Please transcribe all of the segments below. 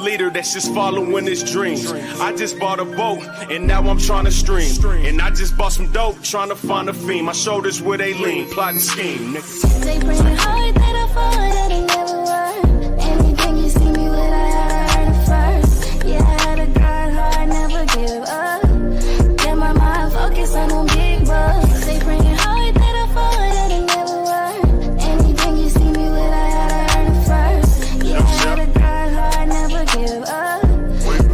leader that's just following his dreams. I just bought a boat and now I'm trying to stream. And I just bought some dope, trying to find a fiend. My shoulders where they lean, plotting scheme. They bring it hard that I fall, that it never worked. Anything you see me with, I heard it first. Yeah, I had a God heart, never give up. Get my mind focused on them big bucks. They bring it hard that I fall, that it never worked. Anything you see me with, I heard it first. Yeah, I had a God heart, never give up.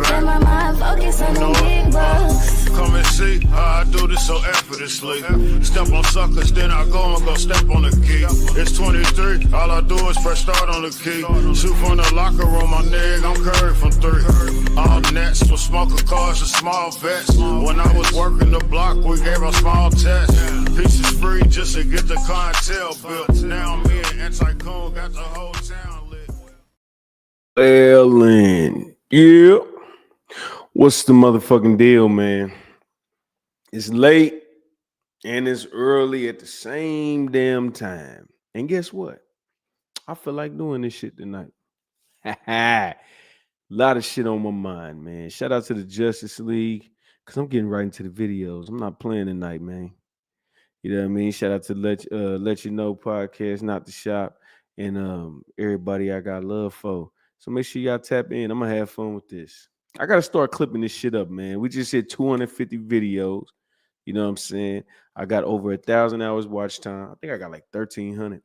Get my mind focused on them big bucks. Come and see how I do this so effortlessly. Step on suckers, then I go and go step on the key. It's 23, all I do is press start on the key. Shoot from the locker room, my nigga, I'm Curry from 3. All nets for smoker cars and small vets. When I was working the block, we gave a small test. Pieces free just to get the clientele built. Now me and Anti-Coon got the whole town lit. Ellen, yeah. What's the motherfucking deal, man? It's late and it's early at the same damn time. And guess what? I feel like doing this shit tonight. A lot of shit on my mind, man. Shout out to the Justice League, because I'm getting right into the videos. I'm not playing tonight, man. You know what I mean? Shout out to Let You Know podcast, Not the Shop, and everybody I got love for. So make sure y'all tap in. I'm gonna have fun with this. I gotta start clipping this shit up, man. We just hit 250 videos. You know what I'm saying? I got over 1,000 hours watch time. I think I got like 1,300.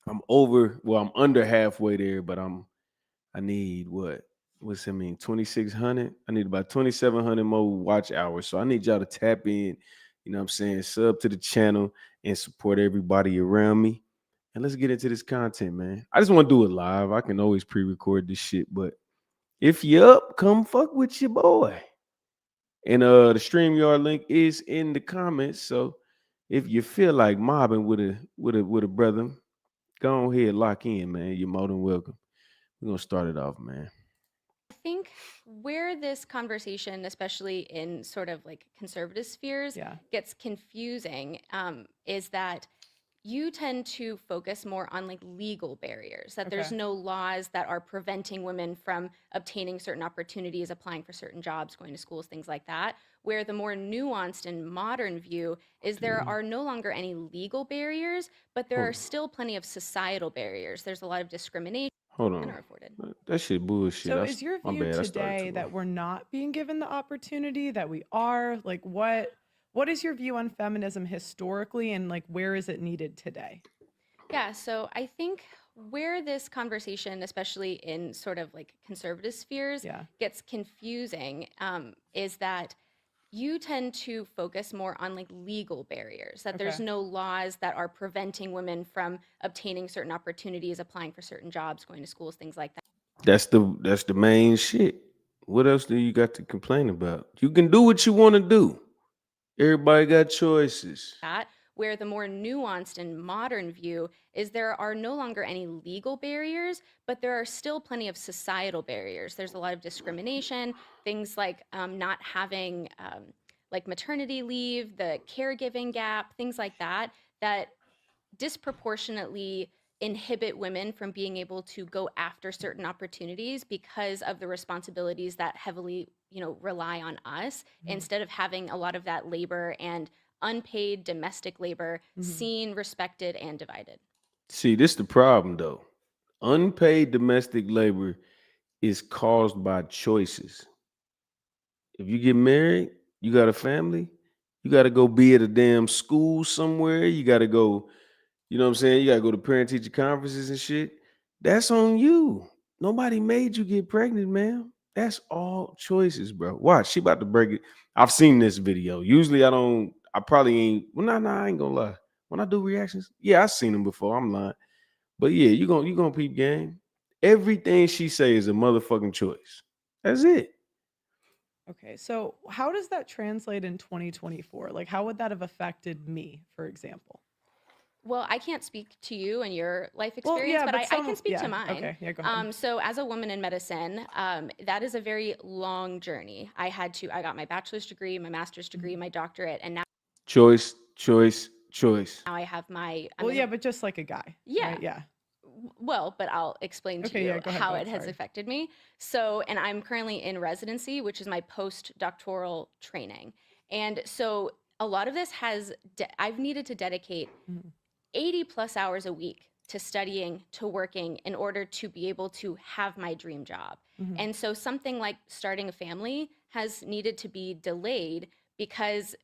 I'm under halfway there, but I need what's that mean? 2,600. I need about 2,700 more watch hours. So I need y'all to tap in, you know what I'm saying? Sub to the channel and support everybody around me. And let's get into this content, man. I just want to do it live. I can always pre-record this shit, but if you up, come fuck with your boy. And the StreamYard link is in the comments. So if you feel like mobbing with a brother, go ahead, lock in, man. You're more than welcome. We're gonna start it off, man. I think where this conversation, especially in sort of like conservative spheres, gets confusing is that you tend to focus more on like legal barriers, that there's no laws that are preventing women from obtaining certain opportunities, applying for certain jobs, going to schools, things like that. Where the more nuanced and modern view is there are no longer any legal barriers, but there are still plenty of societal barriers. There's a lot of discrimination. Hold on. That shit bullshit. So is your view today that we're not being given the opportunity, that we are? Like what is your view on feminism historically, and like where is it needed today? Yeah, so I think where this conversation, especially in sort of like conservative spheres, gets confusing is that you tend to focus more on like legal barriers, that there's no laws that are preventing women from obtaining certain opportunities, applying for certain jobs, going to schools, things like that. That's the main shit. What else do you got to complain about? You can do what you want to do. Everybody got choices. Where the more nuanced and modern view is there are no longer any legal barriers, but there are still plenty of societal barriers. There's a lot of discrimination, things like not having like maternity leave, the caregiving gap, things like that, that disproportionately inhibit women from being able to go after certain opportunities because of the responsibilities that heavily, rely on us, instead of having a lot of that labor and unpaid domestic labor seen, respected, and divided. See, this is the problem though. Unpaid domestic labor is caused by choices. If you get married, you got a family, you got to go be at a damn school somewhere. You got to go, you know what I'm saying? You got to go to parent-teacher conferences and shit. That's on you. Nobody made you get pregnant, man. That's all choices, bro. Watch, she about to break it. I've seen this video. Usually I probably ain't. Well, I ain't gonna lie. When I do reactions, I've seen them before. I'm lying. But yeah, you gonna peep game. Everything she say is a motherfucking choice. That's it. Okay, so how does that translate in 2024? Like, how would that have affected me, for example? Well, I can't speak to you and your life experience, but I can speak to mine. Okay, go ahead. So as a woman in medicine, that is a very long journey. I got my bachelor's degree, my master's degree, my doctorate, and now choice. now I have my. But just like a guy. Yeah. Right? Yeah. Well, but I'll explain to Okay, you yeah, go ahead, how it has sorry. affected me. So, and I'm currently in residency, which is my postdoctoral training. And so a lot of this I've needed to dedicate Mhm. 80 plus hours a week to studying, to working in order to be able to have my dream job. Mhm. And so something like starting a family has needed to be delayed because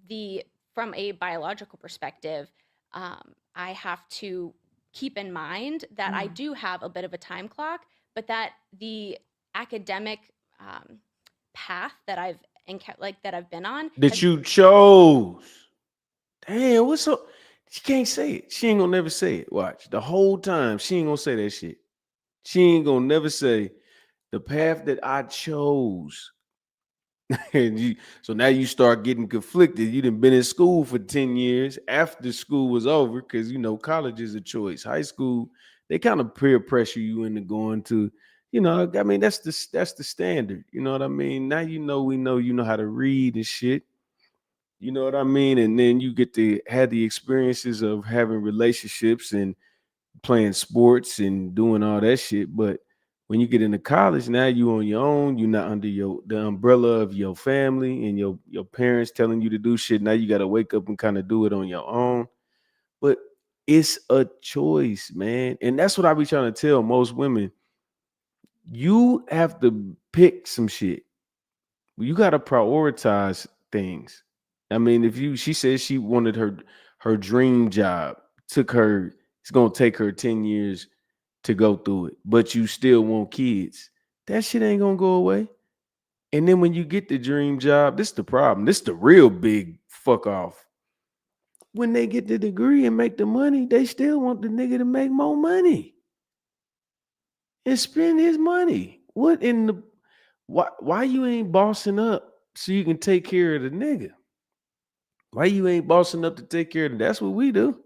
the from a biological perspective, I have to keep in mind that I Mhm. do have a bit of a time clock, but that the academic um, path that that I've been on That has you chose. Damn, what's up? She can't say it. She ain't gonna never say it. Watch. The whole time, she ain't gonna say that shit. She ain't gonna never say the path that I chose. So now you start getting conflicted. You done been in school for 10 years after school was over, because college is a choice. High school, they kind of peer pressure you into going to, I mean, that's the standard. You know what I mean? Now we know you know how to read and shit. You know what I mean? And then you get to have the experiences of having relationships and playing sports and doing all that shit. But when you get into college, now you on your own. You're not under the umbrella of your family and your parents telling you to do shit. Now you got to wake up and kind of do it on your own. But it's a choice, man. And that's what I be trying to tell most women. You have to pick some shit. You got to prioritize things. I mean, she said she wanted her dream job. It's gonna take her 10 years to go through it, but you still want kids. That shit ain't gonna go away. And then when you get the dream job, this the problem. This the real big fuck off. When they get the degree and make the money, they still want the nigga to make more money and spend his money. What in the why you ain't bossing up so you can take care of the nigga? Why you ain't bossing up to take care of them? That's what we do.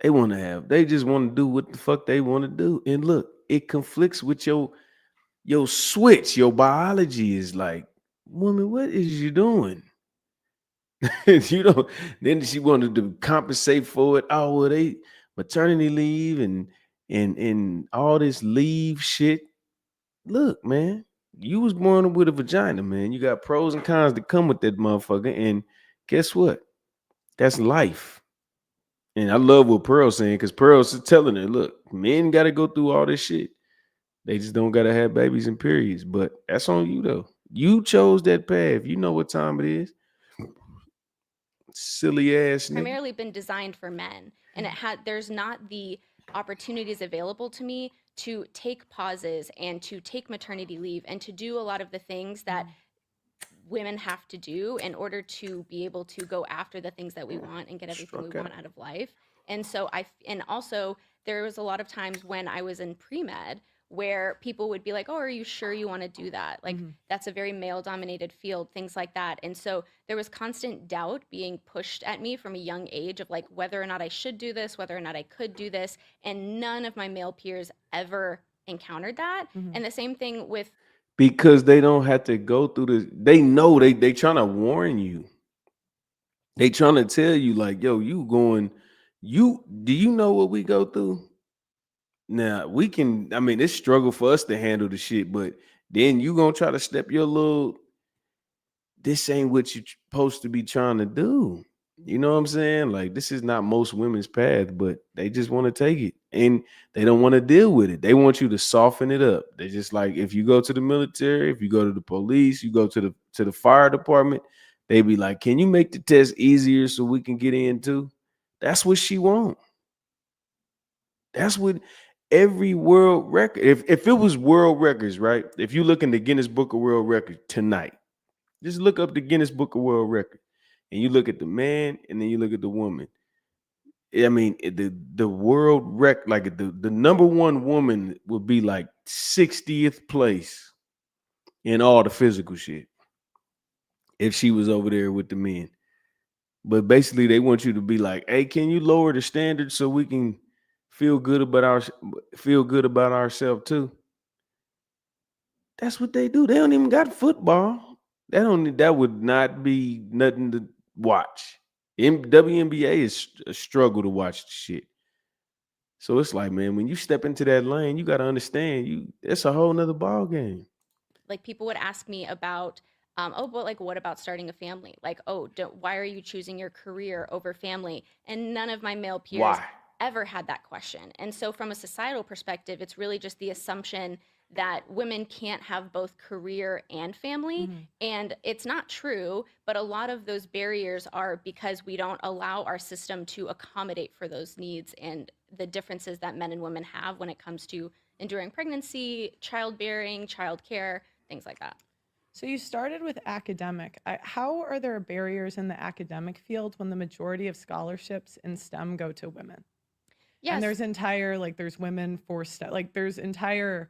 They just want to do what the fuck they want to do. And look, it conflicts with your switch. Your biology is like, woman, what is you doing? You know, then she wanted to compensate for it. Oh, well, they maternity leave and all this leave shit. Look, man, you was born with a vagina, man. You got pros and cons that come with that motherfucker. And guess what? That's life. And I love what Pearl's saying, because Pearl's telling her, look, men got to go through all this shit. They just don't got to have babies and periods. But that's on you, though. You chose that path. You know what time it is. Silly ass nigga. primarily been designed for men, and there's not the opportunities available to me to take pauses and to take maternity leave and to do a lot of the things that women have to do in order to be able to go after the things that we want and get everything we Struck want out. out of life. And so and also there was a lot of times when I was in pre-med where people would be like, "Oh, are you sure you want to do that? Like that's a very male dominated field, things like that." And so there was constant doubt being pushed at me from a young age of like whether or not I should do this, whether or not I could do this, and none of my male peers ever encountered that. And the same thing with Because they don't have to go through this. They know they trying to warn you. They trying to tell you, like, yo, do you know what we go through? Now we can, I mean, it's struggle for us to handle the shit, but then you gonna try to step your little, this ain't what you're supposed to be trying to do. You know what I'm saying? Like, this is not most women's path, but they just want to take it and they don't want to deal with it. They want you to soften it up. They just like, if you go to the military, if you go to the police, you go to the fire department, they be like, can you make the test easier so we can get in too? That's what she want. That's what every world record. If it was world records, right? If you look in the Guinness Book of World Records tonight, just look up the Guinness Book of World Record, and you look at the man, and then you look at the woman. I mean, the world record, like the number one woman would be like 60th place in all the physical shit if she was over there with the men. But basically, they want you to be like, "Hey, can you lower the standard so we can feel good about ourselves too?" That's what they do. They don't even got football. That would not be nothing to watch. WNBA is a struggle to watch the shit. So it's like, man, when you step into that lane, you got to understand it's a whole nother ball game. Like people would ask me about, oh, but like, what about starting a family? Like, oh, why are you choosing your career over family? And none of my male peers Why? ever had that question. And so, from a societal perspective, it's really just the assumption that women can't have both career and family. Mhm. And it's not true, but a lot of those barriers are because we don't allow our system to accommodate for those needs and the differences that men and women have when it comes to enduring pregnancy, childbearing, childcare, things like that. So you started with academic. How are there barriers in the academic field when the majority of scholarships in STEM go to women? And Yes. there's women for STEM, like there's entire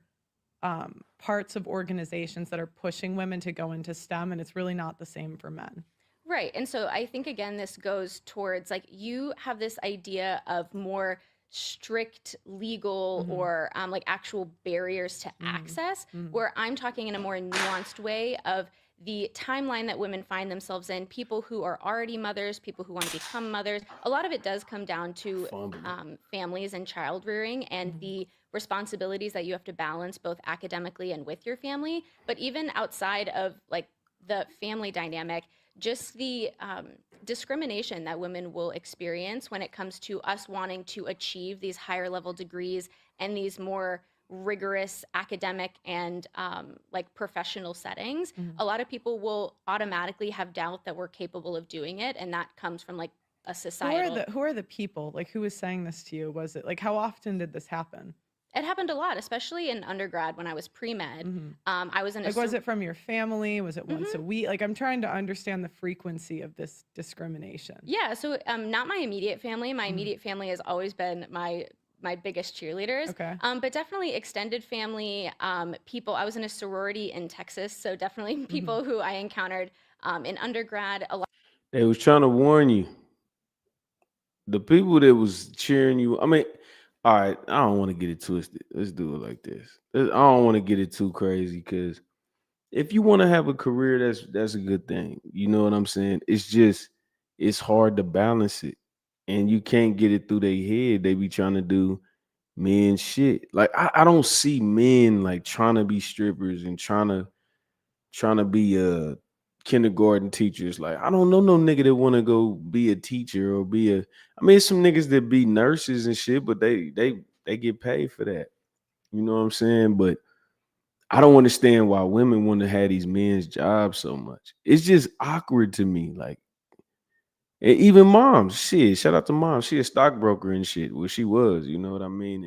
parts of organizations that are pushing women to go into STEM, and it's really not the same for men. Right. And so I think again, this goes towards like you have this idea of more strict legal Mhm. or like actual barriers to Mhm. access, Mhm. where I'm talking in a more nuanced way of the timeline that women find themselves in, people who are already mothers, people who want to become mothers. A lot of it does come down to Fumbling. families and child rearing and Mhm. the responsibilities that you have to balance both academically and with your family. But even outside of like the family dynamic, just the discrimination that women will experience when it comes to us wanting to achieve these higher level degrees and these more rigorous academic and like professional settings. Mhm. A lot of people will automatically have doubt that we're capable of doing it, and that comes from like a societal. Who are the people? Like who was saying this to you? Was it like how often did this happen? It happened a lot, especially in undergrad when I was pre-med. Mhm. I was in a Like was it from your family? Was it once Mhm. a week? Like I'm trying to understand the frequency of this discrimination. Yeah, so not my immediate family. My Mhm. immediate family has always been my biggest cheerleaders. Okay. But definitely extended family, people. I was in a sorority in Texas, so definitely Mhm. people who I encountered in undergrad. A lot. They was trying to warn you. The people that was cheering you, I mean, all right, I don't want to get it twisted. Let's do it like this. I don't want to get it too crazy because if you want to have a career, that's a good thing. You know what I'm saying? It's just it's hard to balance it. And you can't get it through their head. They be trying to do men shit. Like I don't see men like trying to be strippers and trying to be kindergarten teachers. Like I don't know no nigga that want to go be a teacher or be a. I mean, some niggas that be nurses and shit, but they get paid for that. You know what I'm saying? But I don't understand why women want to have these men's jobs so much. It's just awkward to me. Like even moms, shit. Shout out to mom. She a stockbroker and shit. Well, she was. You know what I mean?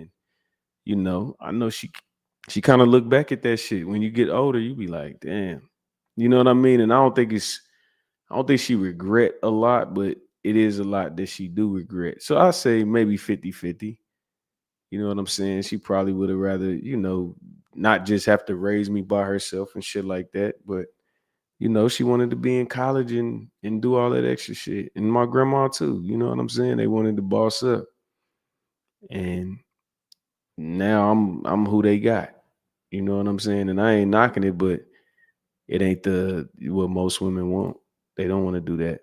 And I know she kind of look back at that shit. When you get older, you be like, damn. You know what I mean? And I don't think she regret a lot, but it is a lot that she do regret. So I say maybe 50-50. You know what I'm saying? She probably would have rather, not just have to raise me by herself and shit like that, but she wanted to be in college and do all that extra shit. And my grandma too. You know what I'm saying? They wanted to boss up. And now I'm who they got. You know what I'm saying? And I ain't knocking it, but it ain't the what most women want. They don't want to do that.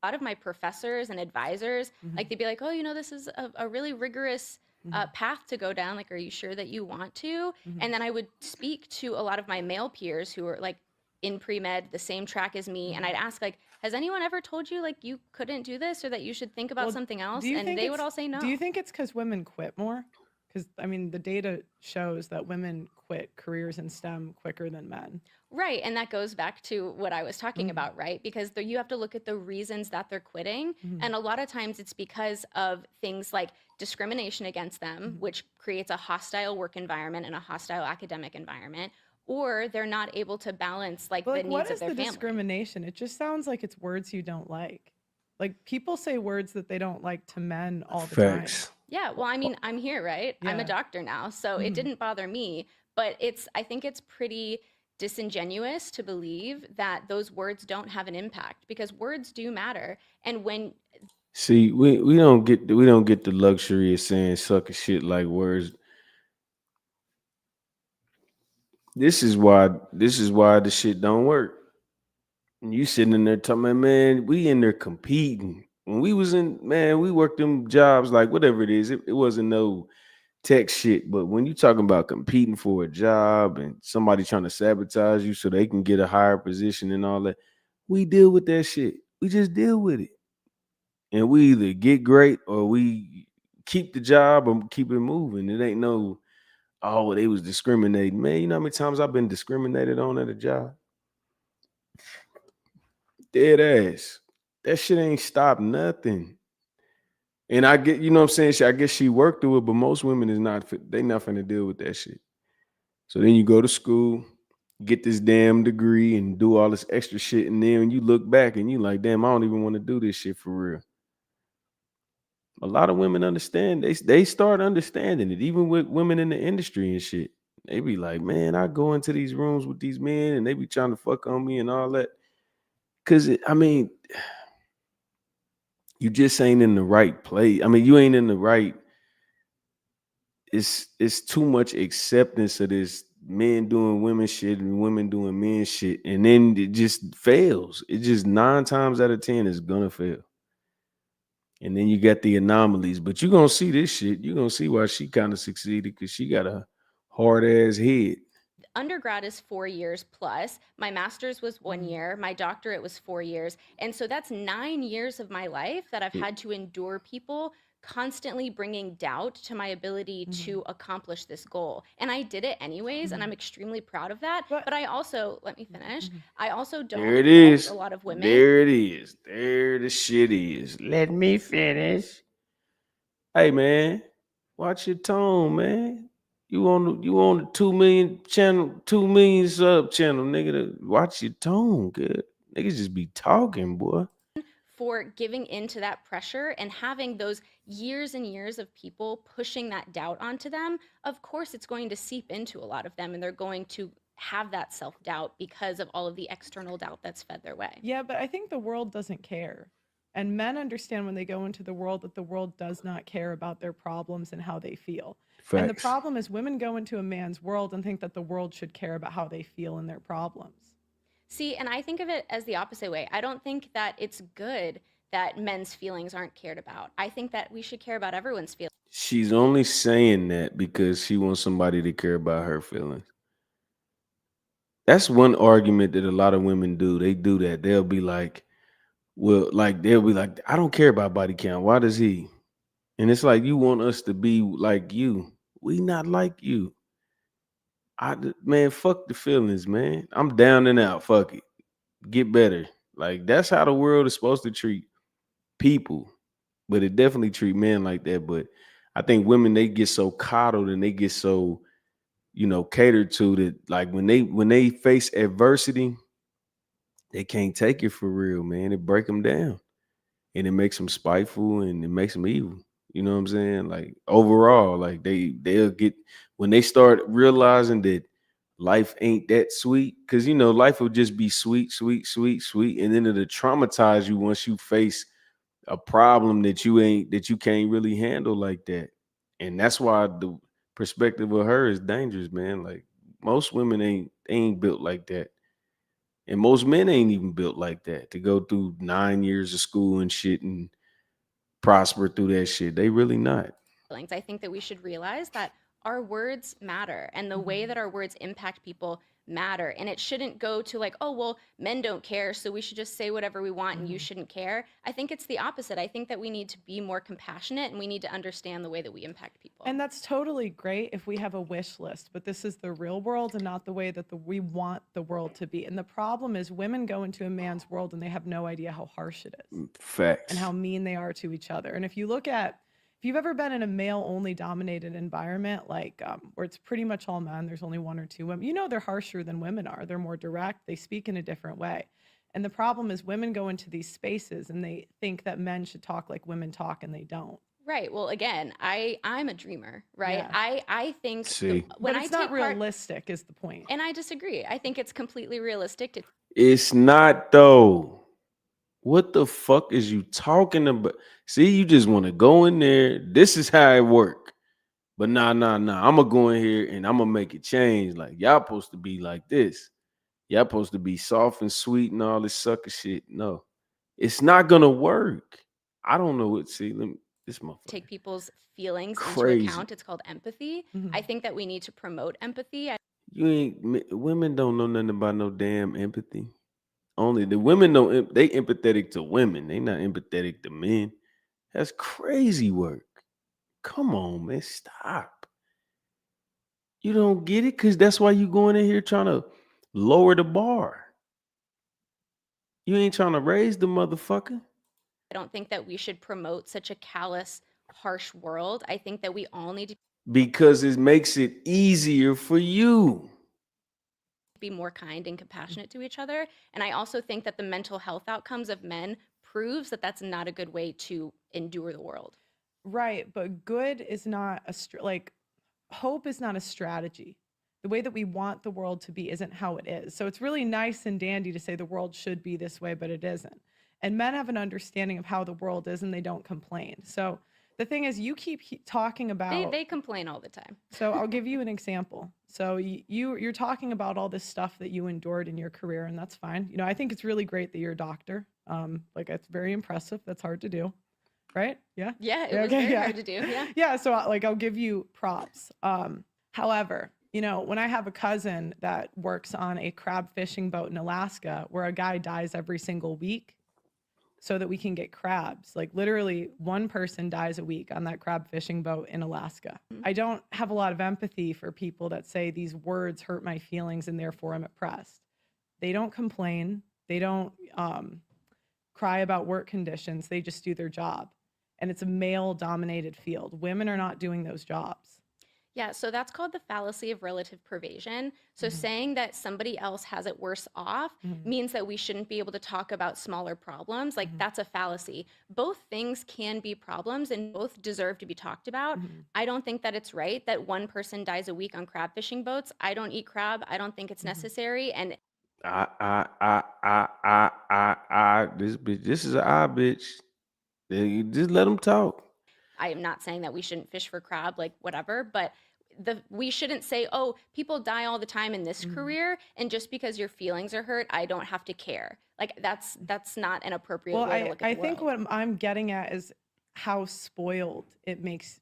Lot of my professors and advisors, like Mhm. they'd be like, "Oh, this is a really rigorous Mhm. path to go down. Like, are you sure that you want to?" Mhm. And then I would speak to a lot of my male peers who were like in pre med, the same track as me, and Mhm. I'd ask like, "Has anyone ever told you like you couldn't do this or that you should think about Well, something do else?" you And think they would it's all say do you no. think it's because women quit more? Because I mean, the data shows that women quit careers in STEM quicker than men. Right, and that goes back to what I was talking Mhm. about, right? Because you have to look at the reasons that they're quitting, Mhm. and a lot of times it's because of things like discrimination against them, Mhm. which creates a hostile work environment and a hostile academic environment, or they're not able to balance like But the like, what needs of is their the family. discrimination? It just sounds like it's words you don't like. Like people say words that they don't like to men all the time. Facts. Yeah, well, I mean, I'm here, right? I'm a Yeah. doctor now, so it Mhm. didn't bother me, but I think it's pretty disingenuous to believe that those words don't have an impact because words do matter. And when See, we don't get the luxury of saying sucker shit like words. This is why the shit don't work. And you sitting in there talking, man, we in there competing. When we was in, man, we worked them jobs like whatever it is. It wasn't no tech shit. But when you talking about competing for a job and somebody trying to sabotage you so they can get a higher position and all that, we deal with that shit. We just deal with it. And we either get great or we keep the job or keep it moving. It ain't no, oh, they was discriminating. Man, you know how many times I've been discriminated on at a job? Dead ass. That shit ain't stopped nothing. And I get, you know what I'm saying? I guess she worked through it, but most women is not, they not finna deal with that shit. So then you go to school, get this damn degree and do all this extra shit. And then when you look back and you like, damn, I don't even want to do this shit for real. A lot of women understand. They start understanding it, even with women in the industry and shit. They be like, man, I go into these rooms with these men and they be trying to fuck on me and all that. Cause I mean, you just ain't in the right place. I mean, you ain't in the right. It's too much acceptance of this men doing women shit and women doing men shit, and then it just fails. It just 9 times out of 10 is gonna fail. And then you got the anomalies, but you're gonna see this shit. You're gonna see why she kind of succeeded because she got a hard ass head. Undergrad is 4 years plus. My master's was 1 year. My doctorate was 4 years. And so that's 9 years of my life that I've had to endure people constantly bringing doubt to my ability to accomplish this goal. And I did it anyways, and I'm extremely proud of that. But I also, let me finish. I also don't There it fault is. a lot of women. There it is. There the shit is. Let me finish. Hey man, watch your tone, man. You on the 2 million channel, 2 million sub channel, nigga. Watch your tone, good. Niggas just be talking, boy. For giving into that pressure and having those years and years of people pushing that doubt onto them, of course it's going to seep into a lot of them and they're going to have that self-doubt because of all of the external doubt that's fed their way. Yeah, but I think the world doesn't care. And men understand when they go into the world that the world does not care about their problems and how they feel. And the Facts. problem is women go into a man's world and think that the world should care about how they feel and their problems. See, and I think of it as the opposite way. I don't think that it's good that men's feelings aren't cared about. I think that we should care about everyone's feelings. She's only saying that because she wants somebody to care about her feelings. That's one argument that a lot of women do. They do that. They'll be like, well, like they'll be like, I don't care about body count. Why does he? And it's like you want us to be like you. We not like you. Man, fuck the feelings, man. I'm down and out. Fuck it. Get better. Like that's how the world is supposed to treat people. But it definitely treat men like that. But I think women, they get so coddled and they get so, catered to that. Like when they face adversity, they can't take it for real, man. It break them down. And it makes them spiteful and it makes them evil. You know what I'm saying? Like overall, like they'll get when they start realizing that life ain't that sweet, because life will just be sweet, sweet, sweet, sweet, and then it'll traumatize you once you face a problem that you can't really handle like that. And that's why the perspective of her is dangerous, man. Like most women ain't built like that. And most men ain't even built like that to go through 9 years of school and shit and prosper through that shit. They really not. I think that we should realize that our words matter and the way that our words impact people matter. And it shouldn't go to like, oh, well, men don't care, so we should just say whatever we want and you shouldn't care. I think it's the opposite. I think that we need to be more compassionate and we need to understand the way that we impact people. And that's totally great if we have a wish list, but this is the real world and not the way that we want the world to be. And the problem is women go into a man's world and they have no idea how harsh it is. Facts. And how mean they are to each other. And if you've ever been in a male-only dominated environment, like where it's pretty much all men, there's only 1 or 2 women, they're harsher than women are. They're more direct. They speak in a different way. And the problem is women go into these spaces and they think that men should talk like women talk, and they don't. Right. Well, again, I'm a dreamer, right? Yeah. I think when but it's not realistic is the point. And I disagree. I think it's completely realistic. It's not though. What the fuck is you talking about? See, you just want to go in there. This is how it work. But nah. I'm gonna go in here and I'm gonna make it change. Like y'all supposed to be like this. Y'all supposed to be soft and sweet and all this sucker shit. No, it's not gonna work. I don't know what. See, this motherfucker take people's feelings into crazy. account. It's called empathy. I Mhm. think that we need to promote empathy. You ain't women don't know nothing about no damn empathy. Only the women know they empathetic to women. They not empathetic to men. That's crazy work. Come on, man, stop. You don't get it because that's why you going in here trying to lower the bar. You ain't trying to raise the motherfucker. I don't think that we should promote such a callous, harsh world. I think that we all need to Because it makes it easier for you. be more kind and compassionate to each other. And I also think that the mental health outcomes of men proves that that's not a good way to endure the world. Right, but good is not like hope is not a strategy. The way that we want the world to be isn't how it is. So it's really nice and dandy to say the world should be this way, but it isn't. And men have an understanding of how the world is and they don't complain. So the thing is, you keep talking about. They complain all the time. So I'll give you an example. So you're talking about all this stuff that you endured in your career, and that's fine. You know, I think it's really great that you're a doctor. Like it's very impressive. That's hard to do, right? Yeah. Yeah, it Yeah, was okay, very yeah. hard to do. Yeah. Yeah. So like I'll give you props. However, you know, when I have a cousin that works on a crab fishing boat in Alaska, where a guy dies every single week, so that we can get crabs. Like literally one person dies a week on that crab fishing boat in Alaska. I don't have a lot of empathy for people that say these words hurt my feelings and therefore I'm oppressed. They don't complain. They don't cry about work conditions. They just do their job. And it's a male dominated field. Women are not doing those jobs. Yeah, so that's called the fallacy of relative pervasion. So saying that somebody else has it worse off means that we shouldn't be able to talk about smaller problems. Like that's a fallacy. Both things can be problems and both deserve to be talked about. I don't think that it's right that one person dies a week on crab fishing boats. I don't eat crab. I don't think it's necessary. And This is an bitch. You just let them talk. I am not saying that we shouldn't fish for crab, like whatever, but we shouldn't say, oh, people die all the time in this career, and just because your feelings are hurt, I don't have to care. Like that's not an appropriate Well, way to look at I the think world. what I'm getting at is how spoiled it makes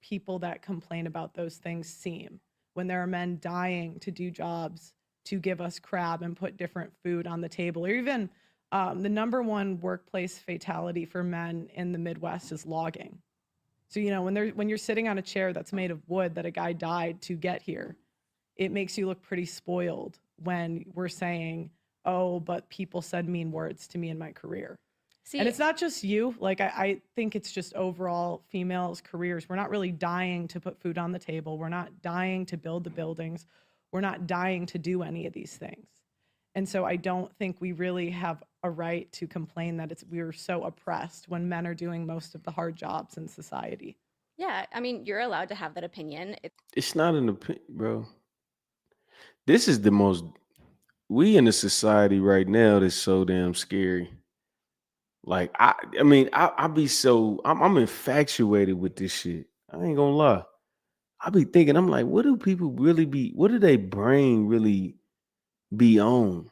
people that complain about those things seem when there are men dying to do jobs to give us crab and put different food on the table, or even the number one workplace fatality for men in the Midwest is logging. So, you know, when you're sitting on a chair that's made of wood that a guy died to get here, it makes you look pretty spoiled when we're saying, oh, but people said mean words to me in my career. See, And it's not just you. Like, I think it's just overall females' careers. We're not really dying to put food on the table. We're not dying to build the buildings. We're not dying to do any of these things. And so I don't think we really have a right to complain that we're so oppressed when men are doing most of the hard jobs in society. yeah, I mean, you're allowed to have that opinion. It's not an opinion, bro. This is the most. We in a society right now that's so damn scary. Like I mean, I be so I'm infatuated with this shit. I ain't gonna lie. I be thinking, I'm like, what do people really be? What do they brain really be on?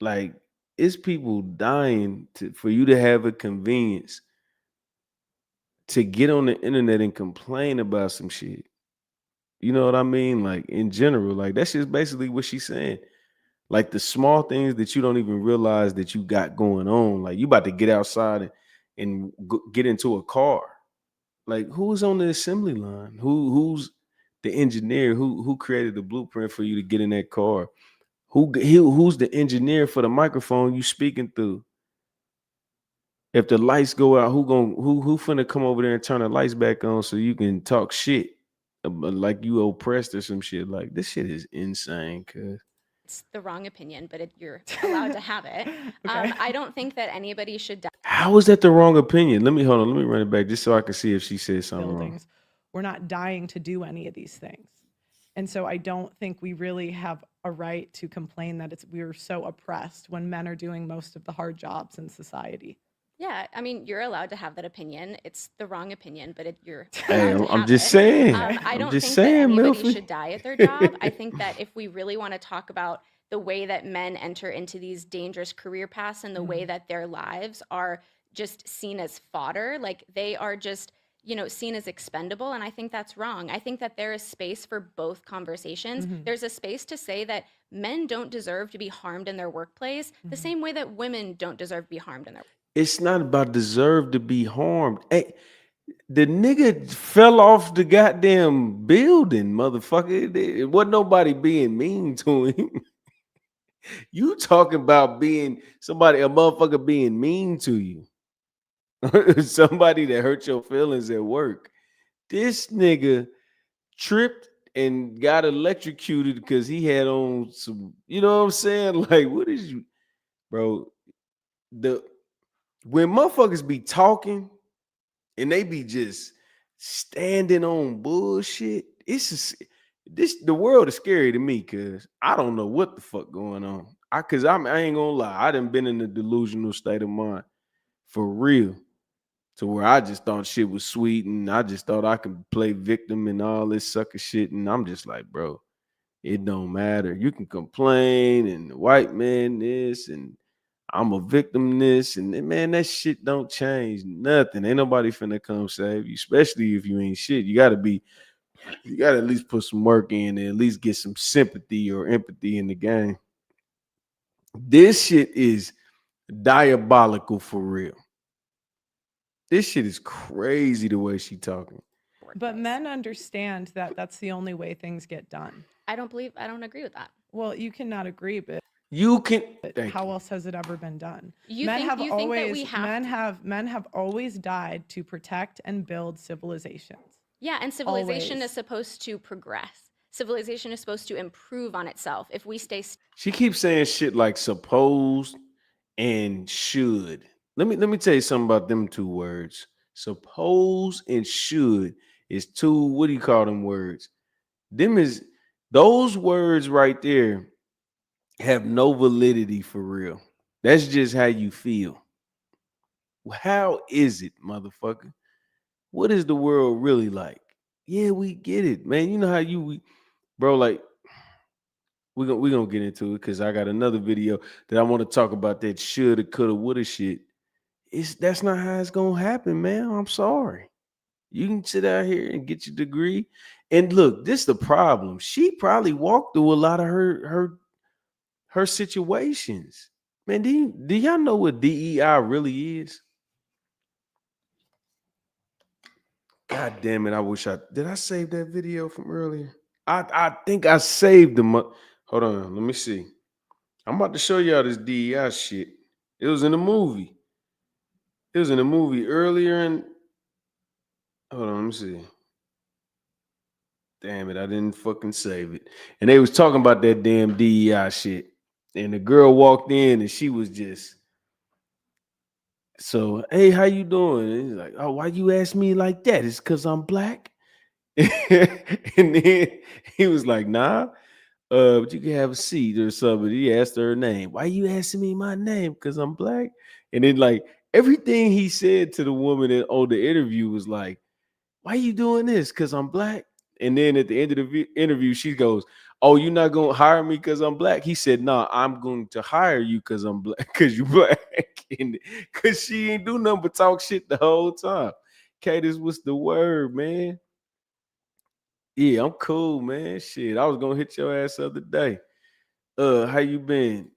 Like, it's people dying for you to have a convenience to get on the internet and complain about some shit. You know what I mean? Like in general, like that's just basically what she's saying. Like the small things that you don't even realize that you got going on. Like you about to get outside and get into a car. Like who's on the assembly line? Who's the engineer? Who created the blueprint for you to get in that car? Who's the engineer for the microphone you speaking through? If the lights go out, who finna come over there and turn the lights back on so you can talk shit like you oppressed or some shit? Like this shit is insane, cuz. It's the wrong opinion, but you're allowed to have it. Okay. I don't think that anybody should die How is that the wrong opinion? Let me hold on. Let me run it back just so I can see if she said something wrong. Buildings. We're not dying to do any of these things. And so I don't think we really have a right to complain that we're so oppressed when men are doing most of the hard jobs in society. Yeah, I mean, you're allowed to have that opinion. It's the wrong opinion, but you're Hey, allowed to I'm have just it. saying. I I'm don't just think saying, that anybody Milford. should die at their job. I think that if we really want to talk about the way that men enter into these dangerous career paths and the way that their lives are just seen as fodder. Like they are just, seen as expendable. And I think that's wrong. I think that there is space for both conversations. There's a space to say that men don't deserve to be harmed in their workplace the same way that women don't deserve to be harmed in their. It's not about deserve to be harmed. Hey, the nigga fell off the goddamn building, motherfucker. It wasn't nobody being mean to him. You talking about being a motherfucker being mean to you. Somebody that hurt your feelings at work. This nigga tripped and got electrocuted because he had on some, you know what I'm saying? Like, what is you, bro? When motherfuckers be talking and they be just standing on bullshit, the world is scary to me because I don't know what the fuck going on. I ain't gonna lie, I done been in a delusional state of mind for real, to where I just thought shit was sweet and I just thought I could play victim and all this sucker shit. And I'm just like, bro, it don't matter. You can complain and the white man this and I'm a victim this and man, that shit don't change nothing. Ain't nobody finna come save you, especially if you ain't shit. You gotta at least put some work in and at least get some sympathy or empathy in the game. This shit is diabolical for real. This shit is crazy the way she talking. But men understand that that's the only way things get done. I don't agree with that. Well, you cannot agree, but You can. how else has it ever been done? You think that we have men have always died to protect and build civilizations. Yeah, and civilization Always. is supposed to progress. Civilization is supposed to improve on itself. If we stay She keeps saying shit like supposed and should. Let me tell you something about them two words. Suppose and should is two, what do you call them words? Those words right there have no validity for real. That's just how you feel. How is it, motherfucker? What is the world really like? Yeah, we get it, man. You know how bro, like we're gonna get into it because I got another video that I want to talk about that shoulda, coulda, woulda shit. That's not how it's gonna happen, man. I'm sorry. You can sit out here and get your degree. And look, this is the problem. She probably walked through a lot of her situations. Man, do y'all know what DEI really is? God damn it. Did I save that video from earlier? I think I saved them. Hold on, let me see. I'm about to show y'all this DEI shit. It was in a movie. It was in a movie earlier and hold on, let me see. Damn it, I didn't fucking save it. And they was talking about that damn DEI shit. And the girl walked in and she was just, so, hey, how you doing? And he's like, oh, why you ask me like that? It's because I'm black. And then he was like, nah, but you can have a seat or something. He asked her name. Why you asking me my name? Because I'm black. And then like everything he said to the woman on the interview was like, why you doing this? Because I'm black. And then at the end of the interview, she goes, oh, you're not going to hire me because I'm black? He said, no, I'm going to hire you because I'm black, because you black. And because she ain't do nothing but talk shit the whole time. Cadis, what's the word, man? Yeah, I'm cool, man. Shit, I was going to hit your ass the other day. How you been?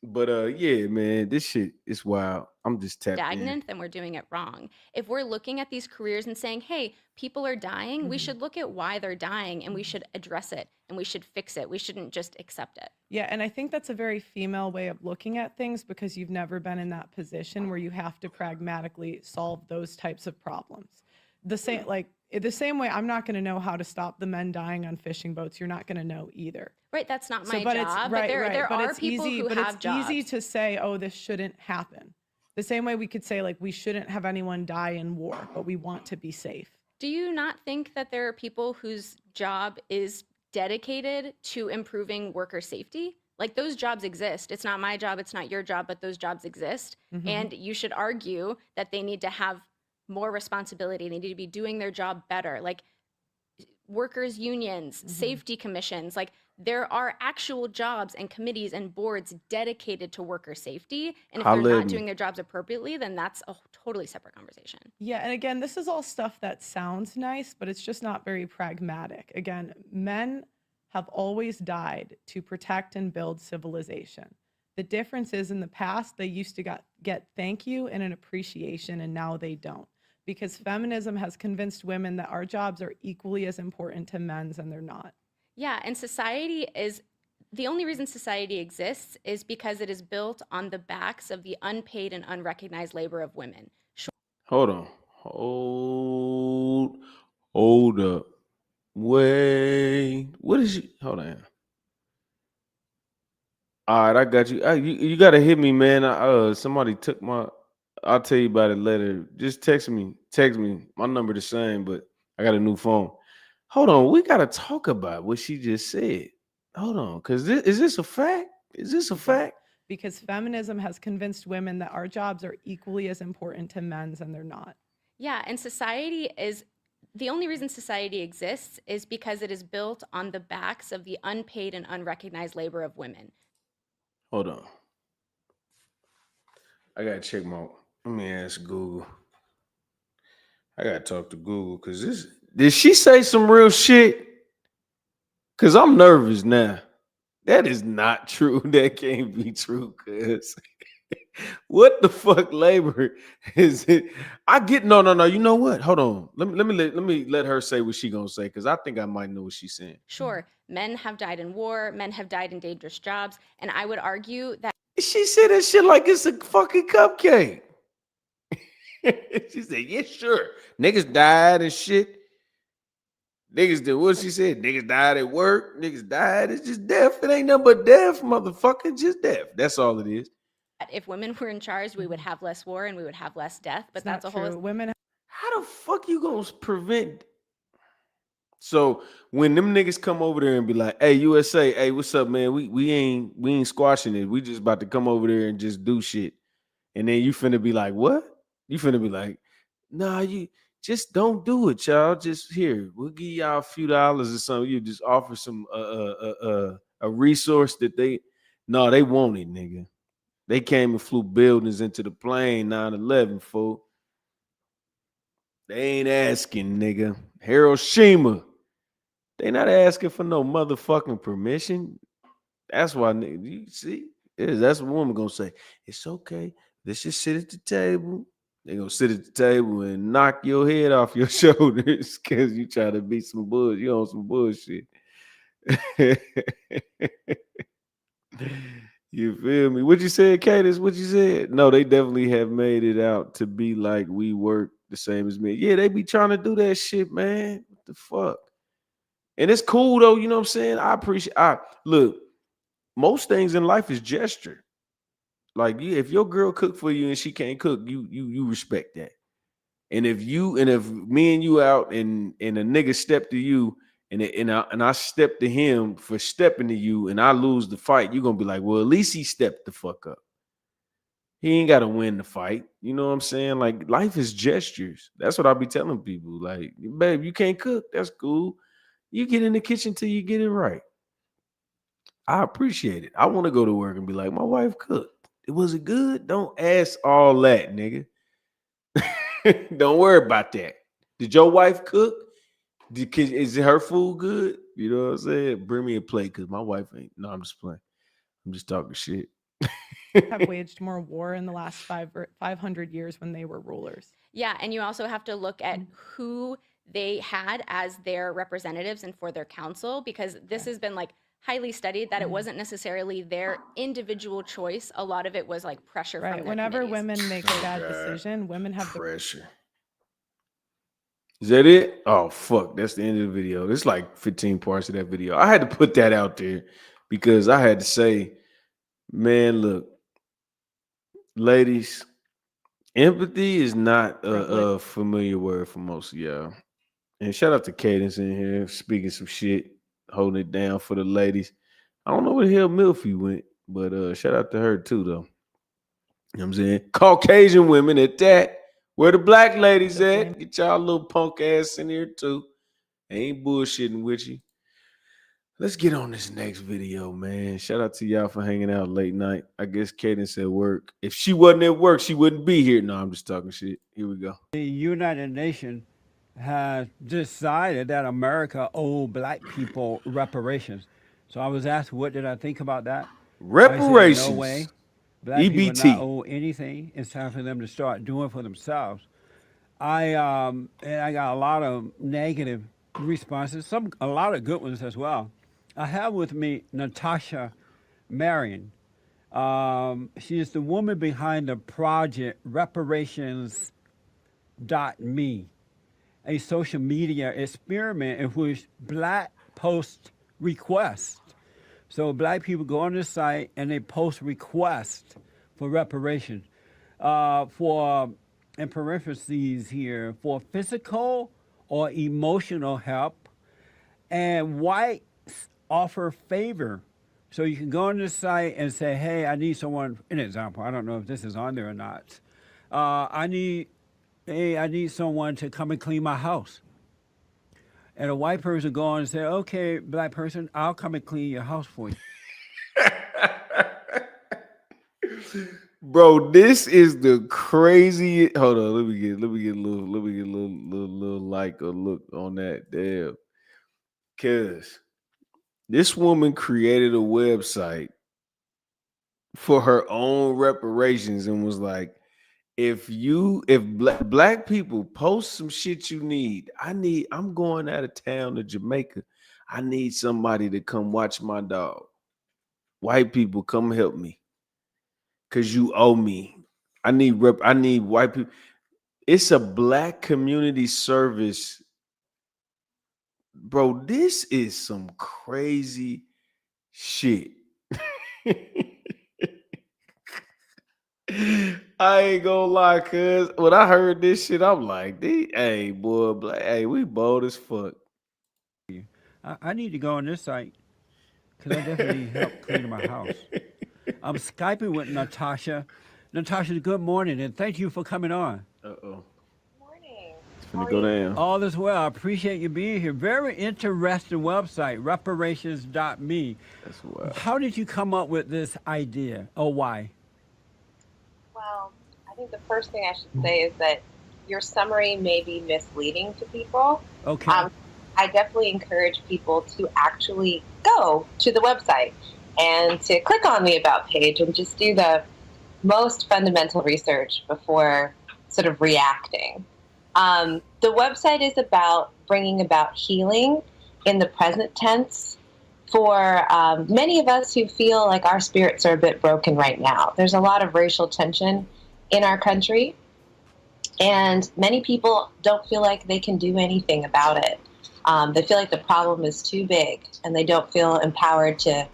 But yeah, man, this shit is wild. I'm just tapped in. stagnant, then we're doing it wrong. If we're looking at these careers and saying, hey, people are dying, we should look at why they're dying and we should address it and we should fix it. We shouldn't just accept it. Yeah, and I think that's a very female way of looking at things because you've never been in that position where you have to pragmatically solve those types of problems. The same way I'm not going to know how to stop the men dying on fishing boats. You're not going to know either. Right, that's not my but job. But there are people who have jobs. It's easy to say, oh, this shouldn't happen. The same way we could say, like, we shouldn't have anyone die in war, but we want to be safe. Do you not think that there are people whose job is dedicated to improving worker safety? Like those jobs exist. It's not my job, it's not your job, but those jobs exist. And you should argue that they need to have more responsibility. They need to be doing their job better. Like workers unions, safety commissions, like there are actual jobs and committees and boards dedicated to worker safety. And if they're Holla at not me. doing their jobs appropriately, then that's a totally separate conversation. Yeah, and again, this is all stuff that sounds nice, but it's just not very pragmatic. Again, men have always died to protect and build civilization. The difference is in the past, they used to get thank you and an appreciation, and now they don't. Because feminism has convinced women that our jobs are equally as important to men's, and they're not. Yeah, and society is the only reason society exists is because it is built on the backs of the unpaid and unrecognized labor of women. Hold on. Hold up. Wait. What is you? Hold on. All right, I got you. You gotta hit me, man. Somebody took my. I'll tell you about it later. Just text me. Text me. My number the same, but I got a new phone. Hold on. We gotta talk about what she just said. Hold on, cause is this a fact? Is this a fact? Because feminism has convinced women that our jobs are equally as important to men's, and they're not. Yeah, and society is the only reason society exists is because it is built on the backs of the unpaid and unrecognized labor of women. Hold on. I gotta check my. Let me ask Google. I gotta talk to Google because this. Did she say some real shit? Cause I'm nervous now. That is not true. That can't be true. Cause what the fuck labor is it? I get no. You know what? Hold on. Let me let her say what she gonna say because I think I might know what she's saying. Sure, men have died in war, men have died in dangerous jobs, and I would argue that She said that shit like it's a fucking cupcake. She said, "Yeah, sure. Niggas died and shit. Niggas did what she said. Niggas died at work. Niggas died. It's just death. It ain't nothing but death, motherfucker. Just death. That's all it is." if women were in charge, we would have less war and we would have less death. But It's that's not a whole. true. Women How the fuck you gonna prevent? So when them niggas come over there and be like, "Hey, USA, hey, what's up, man? We ain't squashing it. We just about to come over there and just do shit." And then you finna be like, "What?" You finna be like, "Nah, you just don't do it, y'all. Just here, we'll give y'all a few dollars or something. You just offer some a resource that they they want it, nigga. They came and flew buildings into the plane 9/11, fool. They ain't asking, nigga. Hiroshima. They not asking for no motherfucking permission. That's why, nigga, you see, that's what woman gonna say. It's okay. Let's just sit at the table. They gonna sit at the table and knock your head off your shoulders because you try to be some bullshit. You on some bullshit. You feel me? What you said, Cadence? What you said? No, they definitely have made it out to be like we work the same as me. Yeah, they be trying to do that shit, man. What the fuck? And it's cool though, you know what I'm saying? I appreciate look, most things in life is gesture. Like if your girl cook for you and she can't cook, you respect that. And if me and you out and a nigga step to you and I step to him for stepping to you and I lose the fight, you're gonna be like, well, at least he stepped the fuck up. He ain't gotta win the fight. You know what I'm saying? Like life is gestures. That's what I be telling people. Like, babe, you can't cook. That's cool. You get in the kitchen till you get it right. I appreciate it. I want to go to work and be like, my wife cooked. Was it good? Don't ask all that, nigga. Don't worry about that. Did your wife cook? Is her food good? You know what I'm saying? Bring me a plate because my wife ain't. No, I'm just playing. I'm just talking shit. have waged more war in the last 500 years when they were rulers. Yeah, and you also have to look at who they had as their representatives and for their council, because this has been like highly studied that it wasn't necessarily their individual choice. A lot of it was like pressure from Right. their Whenever committees. women make a bad decision, women have the Pressure. Is that it? Oh fuck, that's the end of the video. It's like 15 parts of that video. I had to put that out there because I had to say, man, look, ladies, empathy is not a familiar word for most of y'all. And shout out to Cadence in here speaking some shit, holding it down for the ladies. I don't know where the hell Milfy went, but shout out to her too, though. You know what I'm saying? Caucasian women at that. Where the black ladies at? Get y'all little punk ass in here too. I ain't bullshitting with you. Let's get on this next video, man. Shout out to y'all for hanging out late night. I guess Cadence at work. If she wasn't at work, she wouldn't be here. No, I'm just talking shit. Here we go. The United Nations has decided that America owed black people reparations. So I was asked, what did I think about that? I said, Reparations. no way. Black people EBT. not owe anything. It's time for them to start doing for themselves. And I got a lot of negative responses, a lot of good ones as well. I have with me Natasha Marion. She is the woman behind the project Reparations.me, a social media experiment in which black post requests. So black people go on the site and they post requests for reparations. For, in parentheses here, for physical or emotional help, and whites offer favor. So you can go on this site and say, hey, I need someone, an example, I don't know if this is on there or not. I need someone to come and clean my house. And a white person go on and say, okay, black person, I'll come and clean your house for you. Bro, this is the crazy. Hold on, let me get a little like a look on that. Damn. Cause this woman created a website for her own reparations and was like, if black people post some shit you need, I'm going out of town to Jamaica. I need somebody to come watch my dog. White people, come help me. Cause you owe me. I need white people. It's a black community service. Bro, this is some crazy shit. I ain't gonna lie, cuz when I heard this shit, I'm like, hey, boy, hey, we bold as fuck. I need to go on this site because I definitely help clean my house. I'm Skyping with Natasha. Natasha, good morning, and thank you for coming on. Uh-oh. Morning. It's gonna go down. All is well. I appreciate you being here. Very interesting website, reparations.me. That's wild. How did you come up with this idea, or why? Well, I think the first thing I should say is that your summary may be misleading to people. Okay. I definitely encourage people to actually go to the website and to click on the About page and just do the most fundamental research before sort of reacting. The website is about bringing about healing in the present tense for many of us who feel like our spirits are a bit broken right now. There's a lot of racial tension in our country, and many people don't feel like they can do anything about it. They feel like the problem is too big, and they don't feel empowered to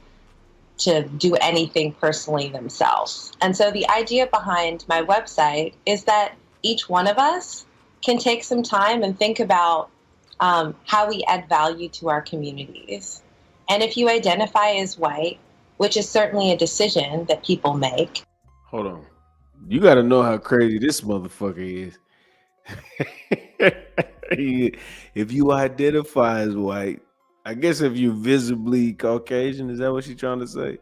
do anything personally themselves. And so the idea behind my website is that each one of us can take some time and think about how we add value to our communities. And if you identify as white, which is certainly a decision that people make. Hold on. You got to know how crazy this motherfucker is. If you identify as white, I guess if you're visibly Caucasian, is that what she's trying to say?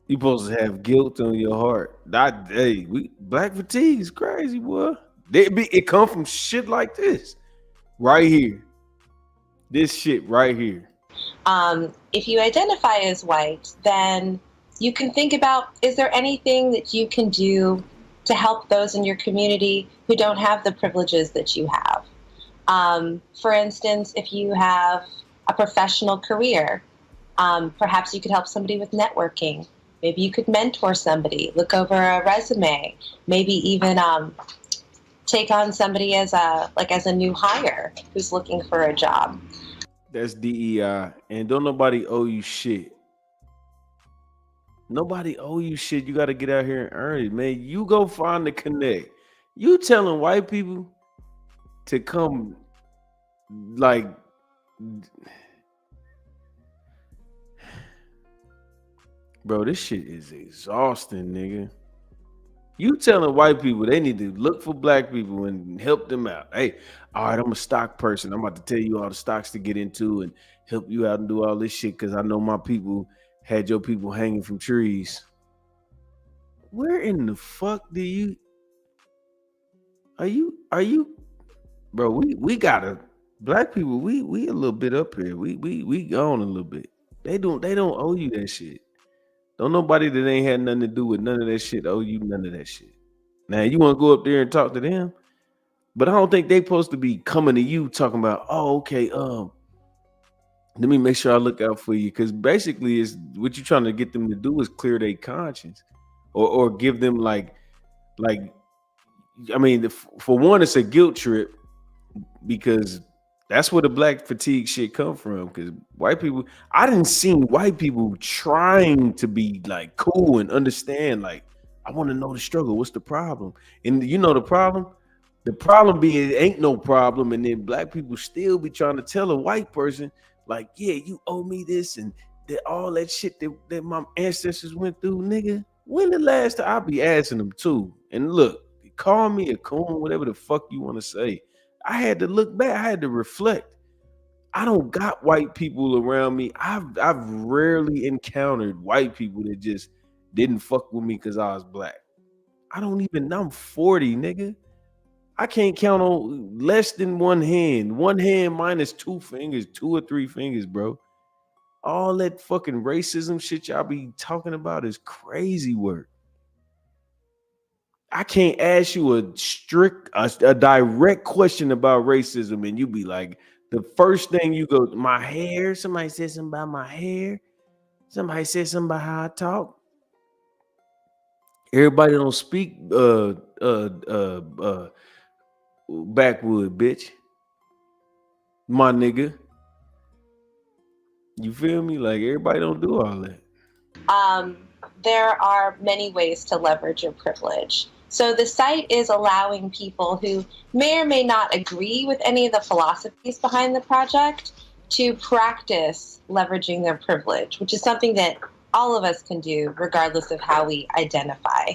You supposed to have guilt on your heart. Black fatigue is crazy, boy. It come from shit like this right here. This shit right here. If you identify as white, then you can think about, is there anything that you can do to help those in your community who don't have the privileges that you have? For instance, if you have a professional career, perhaps you could help somebody with networking. Maybe you could mentor somebody, look over a resume, maybe even take on somebody as a new hire who's looking for a job. That's DEI, and don't nobody owe you shit. Nobody owe you shit. You got to get out here and earn it, man. You go find the connect. You telling white people to come, like, bro, this shit is exhausting, nigga. You telling white people they need to look for black people and help them out. Hey, all right, I'm a stock person. I'm about to tell you all the stocks to get into and help you out and do all this shit because I know my people had your people hanging from trees. Where in the fuck do you are you bro? We gotta black people, we a little bit up here. We gone a little bit. They don't owe you that shit. Don't nobody that ain't had nothing to do with none of that shit owe you none of that shit. Now you want to go up there and talk to them, but I don't think they supposed to be coming to you talking about, oh, okay, let me make sure I look out for you. Cause basically is what you're trying to get them to do is clear their conscience or give them like, I mean, for one, it's a guilt trip because that's where the black fatigue shit come from. Because white people, I didn't see white people trying to be like cool and understand. Like, I want to know the struggle. What's the problem? And you know the problem? The problem being it ain't no problem. And then black people still be trying to tell a white person, like, yeah, you owe me this and all that shit that my ancestors went through, nigga. When the last time I be asking them too? And look, call me a coon, whatever the fuck you want to say. I had to look back. I had to reflect. I don't got white people around me. I've rarely encountered white people that just didn't fuck with me because I was black. I'm 40, nigga. I can't count on less than one hand. One hand minus two fingers, 2 or 3 fingers, bro. All that fucking racism shit y'all be talking about is crazy work. I can't ask you a direct question about racism and you be like, the first thing you go, my hair. Somebody said something about my hair. Somebody said something about how I talk. Everybody don't speak backwood, bitch. My nigga. You feel me? Like everybody don't do all that. There are many ways to leverage your privilege. So the site is allowing people who may or may not agree with any of the philosophies behind the project to practice leveraging their privilege, which is something that all of us can do regardless of how we identify,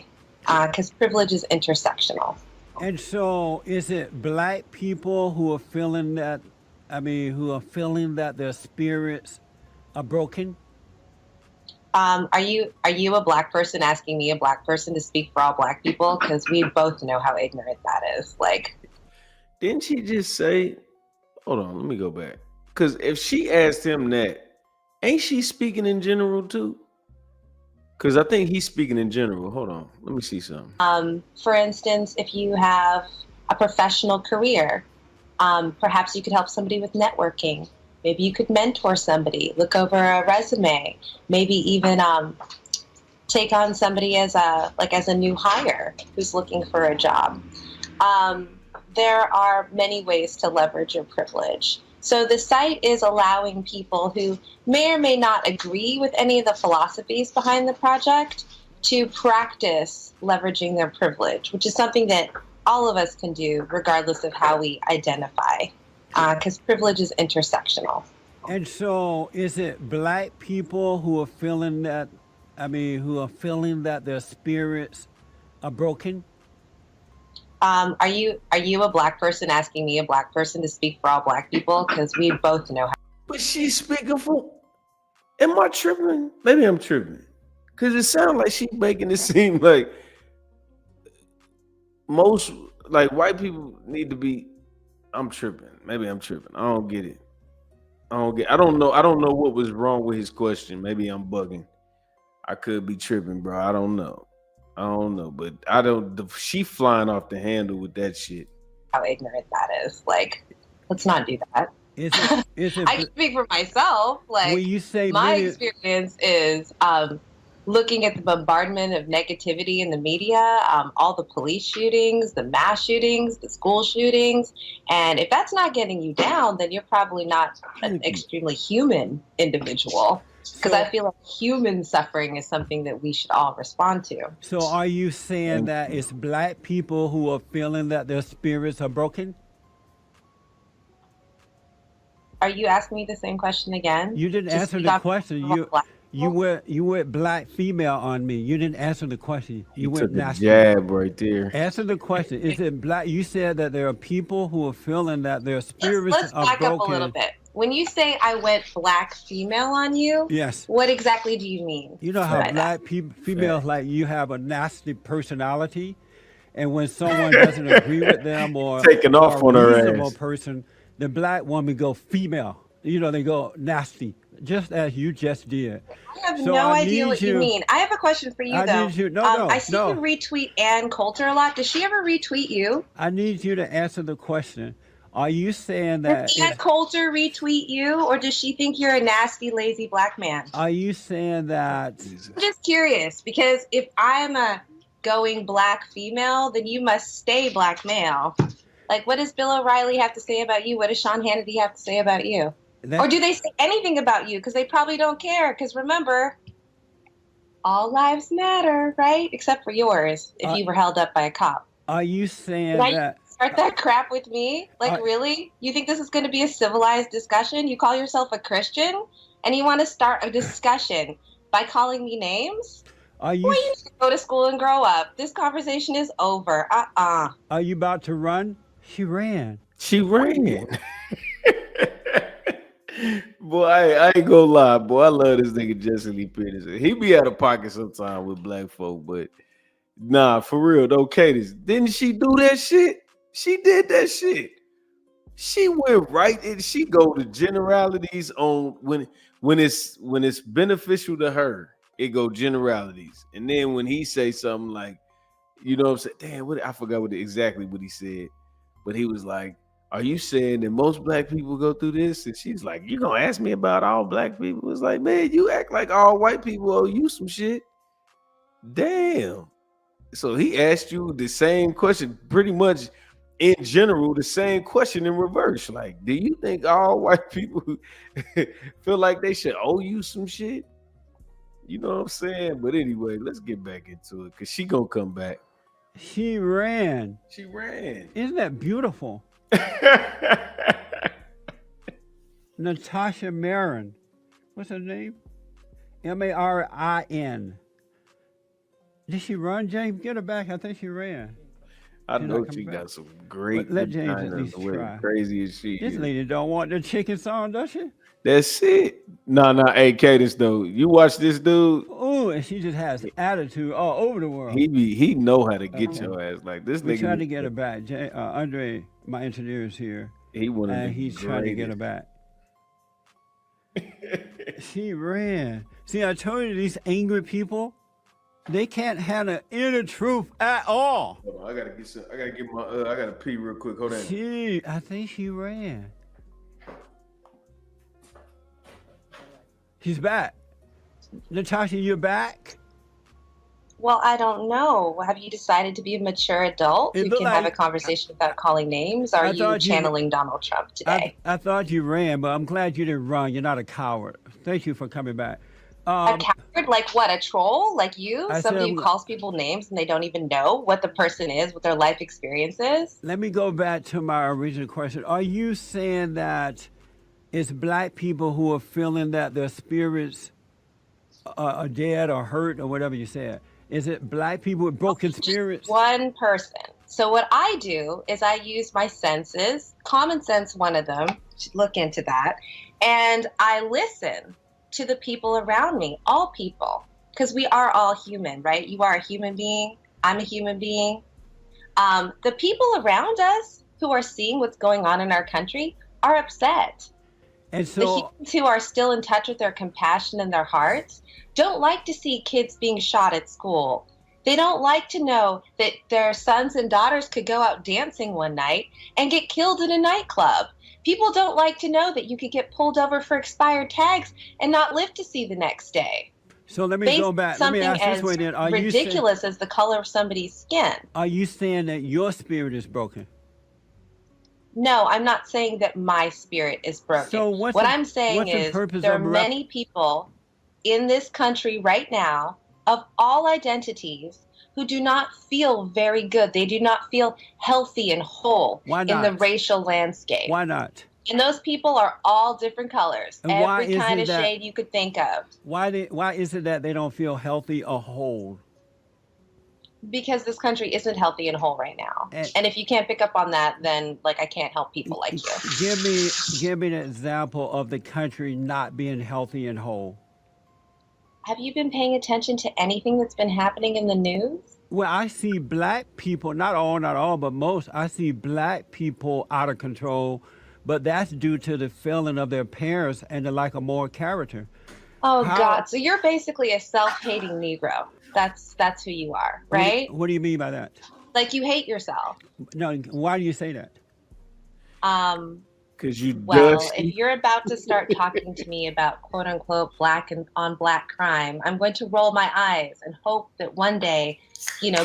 because privilege is intersectional. And so is it black people who are feeling that, their spirits are broken? Are you a black person asking me, a black person, to speak for all black people? Because we both know how ignorant that is. Like, didn't she just say, hold on, let me go back. Because if she asked him that, ain't she speaking in general too? Because I think he's speaking in general. Hold on, let me see something. For instance, if you have a professional career, perhaps you could help somebody with networking. Maybe you could mentor somebody, look over a resume, maybe even take on somebody as a new hire who's looking for a job. There are many ways to leverage your privilege. So the site is allowing people who may or may not agree with any of the philosophies behind the project to practice leveraging their privilege, which is something that all of us can do regardless of how we identify. Because privilege is intersectional. And so is it black people who are feeling that, their spirits are broken? Are you a black person asking me, a black person, to speak for all black people? Because we both know how. But she's speaking for, am I tripping? Maybe I'm tripping. Because it sounds like she's making it seem like most, like white people need to be, I'm tripping. Maybe I'm tripping. I don't get it. I don't know what was wrong with his question. Maybe I'm bugging. I could be tripping, bro. I don't know. But she flying off the handle with that shit. How ignorant that is. Like, let's not do that. Is it I can speak for myself. Like, when you say my experience is looking at the bombardment of negativity in the media, all the police shootings, the mass shootings, the school shootings. And if that's not getting you down, then you're probably not an extremely human individual. Because I feel like human suffering is something that we should all respond to. So are you saying that it's black people who are feeling that their spirits are broken? Are you asking me the same question again? You didn't answer the question. You went black female on me. You didn't answer the question. You went nasty. Jab right there. Answer the question. Is it black? You said that there are people who are feeling that their spirits let's are back broken. up a little bit. when you say I went black female on you, Yes. what exactly do you mean? You know how by that? black females, like, you have a nasty personality, and when someone doesn't agree with them or Taking off a on her reasonable ass. person, the black woman go female. You know, they go nasty, just as you just did. I have So no I idea need what you mean. I have a question for you, I though. need you. No, I see you no. retweet Ann Coulter a lot. Does she ever retweet you? I need you to answer the question. Are you saying that? Does Ann Coulter retweet you, or does she think you're a nasty, lazy black man? Are you saying that? I'm just curious, because if I'm a going black female, then you must stay black male. Like, what does Bill O'Reilly have to say about you? What does Sean Hannity have to say about you? Or do they say anything about you? Because they probably don't care. Because remember, all lives matter, right? Except for yours, if you were held up by a cop. Are you saying Did that? start that crap with me? Like, really? You think this is going to be a civilized discussion? You call yourself a Christian, and you want to start a discussion by calling me names? Are you? Boy, you need to go to school and grow up. This conversation is over. Are you about to run? She ran. She ran. Boy, I ain't gonna lie, boy. I love this nigga Jesse Lee Peterson. He be out of pocket sometime with black folk, but nah, for real though, Cadence, didn't she do that shit? She did that shit. She went right in. She go to generalities on when it's beneficial to her. It go generalities, and then when he say something like, you know what I'm saying? Damn, I forgot exactly what he said, but he was like, "Are you saying that most black people go through this?" And she's like, "You gonna ask me about all black people?" It's like, man, you act like all white people owe you some shit. Damn. So he asked you the same question, pretty much in general, the same question in reverse. Like, do you think all white people feel like they should owe you some shit? You know what I'm saying? But anyway, let's get back into it because she gonna come back. She ran. She ran. Isn't that beautiful? Natasha Marin. What's her name? Marin. Did she run, James? Get her back. I think she ran. I know she got some great. Let James at least try. Crazy as she This is. lady don't want the chicken song, does she? That's it. No, hey, Cadence, though. You watch this dude. Oh, and she just has attitude all over the world. He know how to get your ass. Like this We nigga. trying to get her back. Andre, my engineer, is here. He's trying to get her back. She ran. See, I told you these angry people, they can't handle inner truth at all. Hold on, I gotta pee real quick. Hold on. I think she ran. She's back. Natasha, you're back? Well, I don't know. Have you decided to be a mature adult who can have a conversation without calling names? Or are you channeling Donald Trump today? I thought you ran, but I'm glad you didn't run. You're not a coward. Thank you for coming back. A coward? Like what? A troll? Like you? Somebody who calls people names and they don't even know what the person is, what their life experience is? Let me go back to my original question. Are you saying that it's black people who are feeling that their spirits are dead or hurt or whatever you said? Is it black people with broken spirits? One person. So what I do is I use my senses, common sense, one of them, should look into that, and I listen to the people around me, all people, because we are all human, right? You are a human being. I'm a human being. The people around us who are seeing what's going on in our country are upset. And so, the humans who are still in touch with their compassion in their hearts don't like to see kids being shot at school. They don't like to know that their sons and daughters could go out dancing one night and get killed in a nightclub. People don't like to know that you could get pulled over for expired tags and not live to see the next day. So let me go back. Let me ask this way then. Are ridiculous as the color of somebody's skin. Are you saying that your spirit is broken? No, I'm not saying that my spirit is broken. So what I'm saying is there are many people in this country right now of all identities who do not feel very good. They do not feel healthy and whole in the racial landscape. Why not? And those people are all different colors, and every kind of shade you could think of. Why is it that they don't feel healthy or whole? because this country isn't healthy and whole right now. And- And if you can't pick up on that, then like I can't help people like you. Give me an example of the country not being healthy and whole. Have you been paying attention to anything that's been happening in the news? Well, I see black people, not all, but most, I see black people out of control, but that's due to the failing of their parents and the lack of moral character. Oh How- God! So you're basically a self-hating Negro. That's who you are, right? What do you mean by that? Like you hate yourself. No, why do you say that? Because you Well, dusty. if you're about to start talking to me about quote unquote black and on black crime, I'm going to roll my eyes and hope that one day,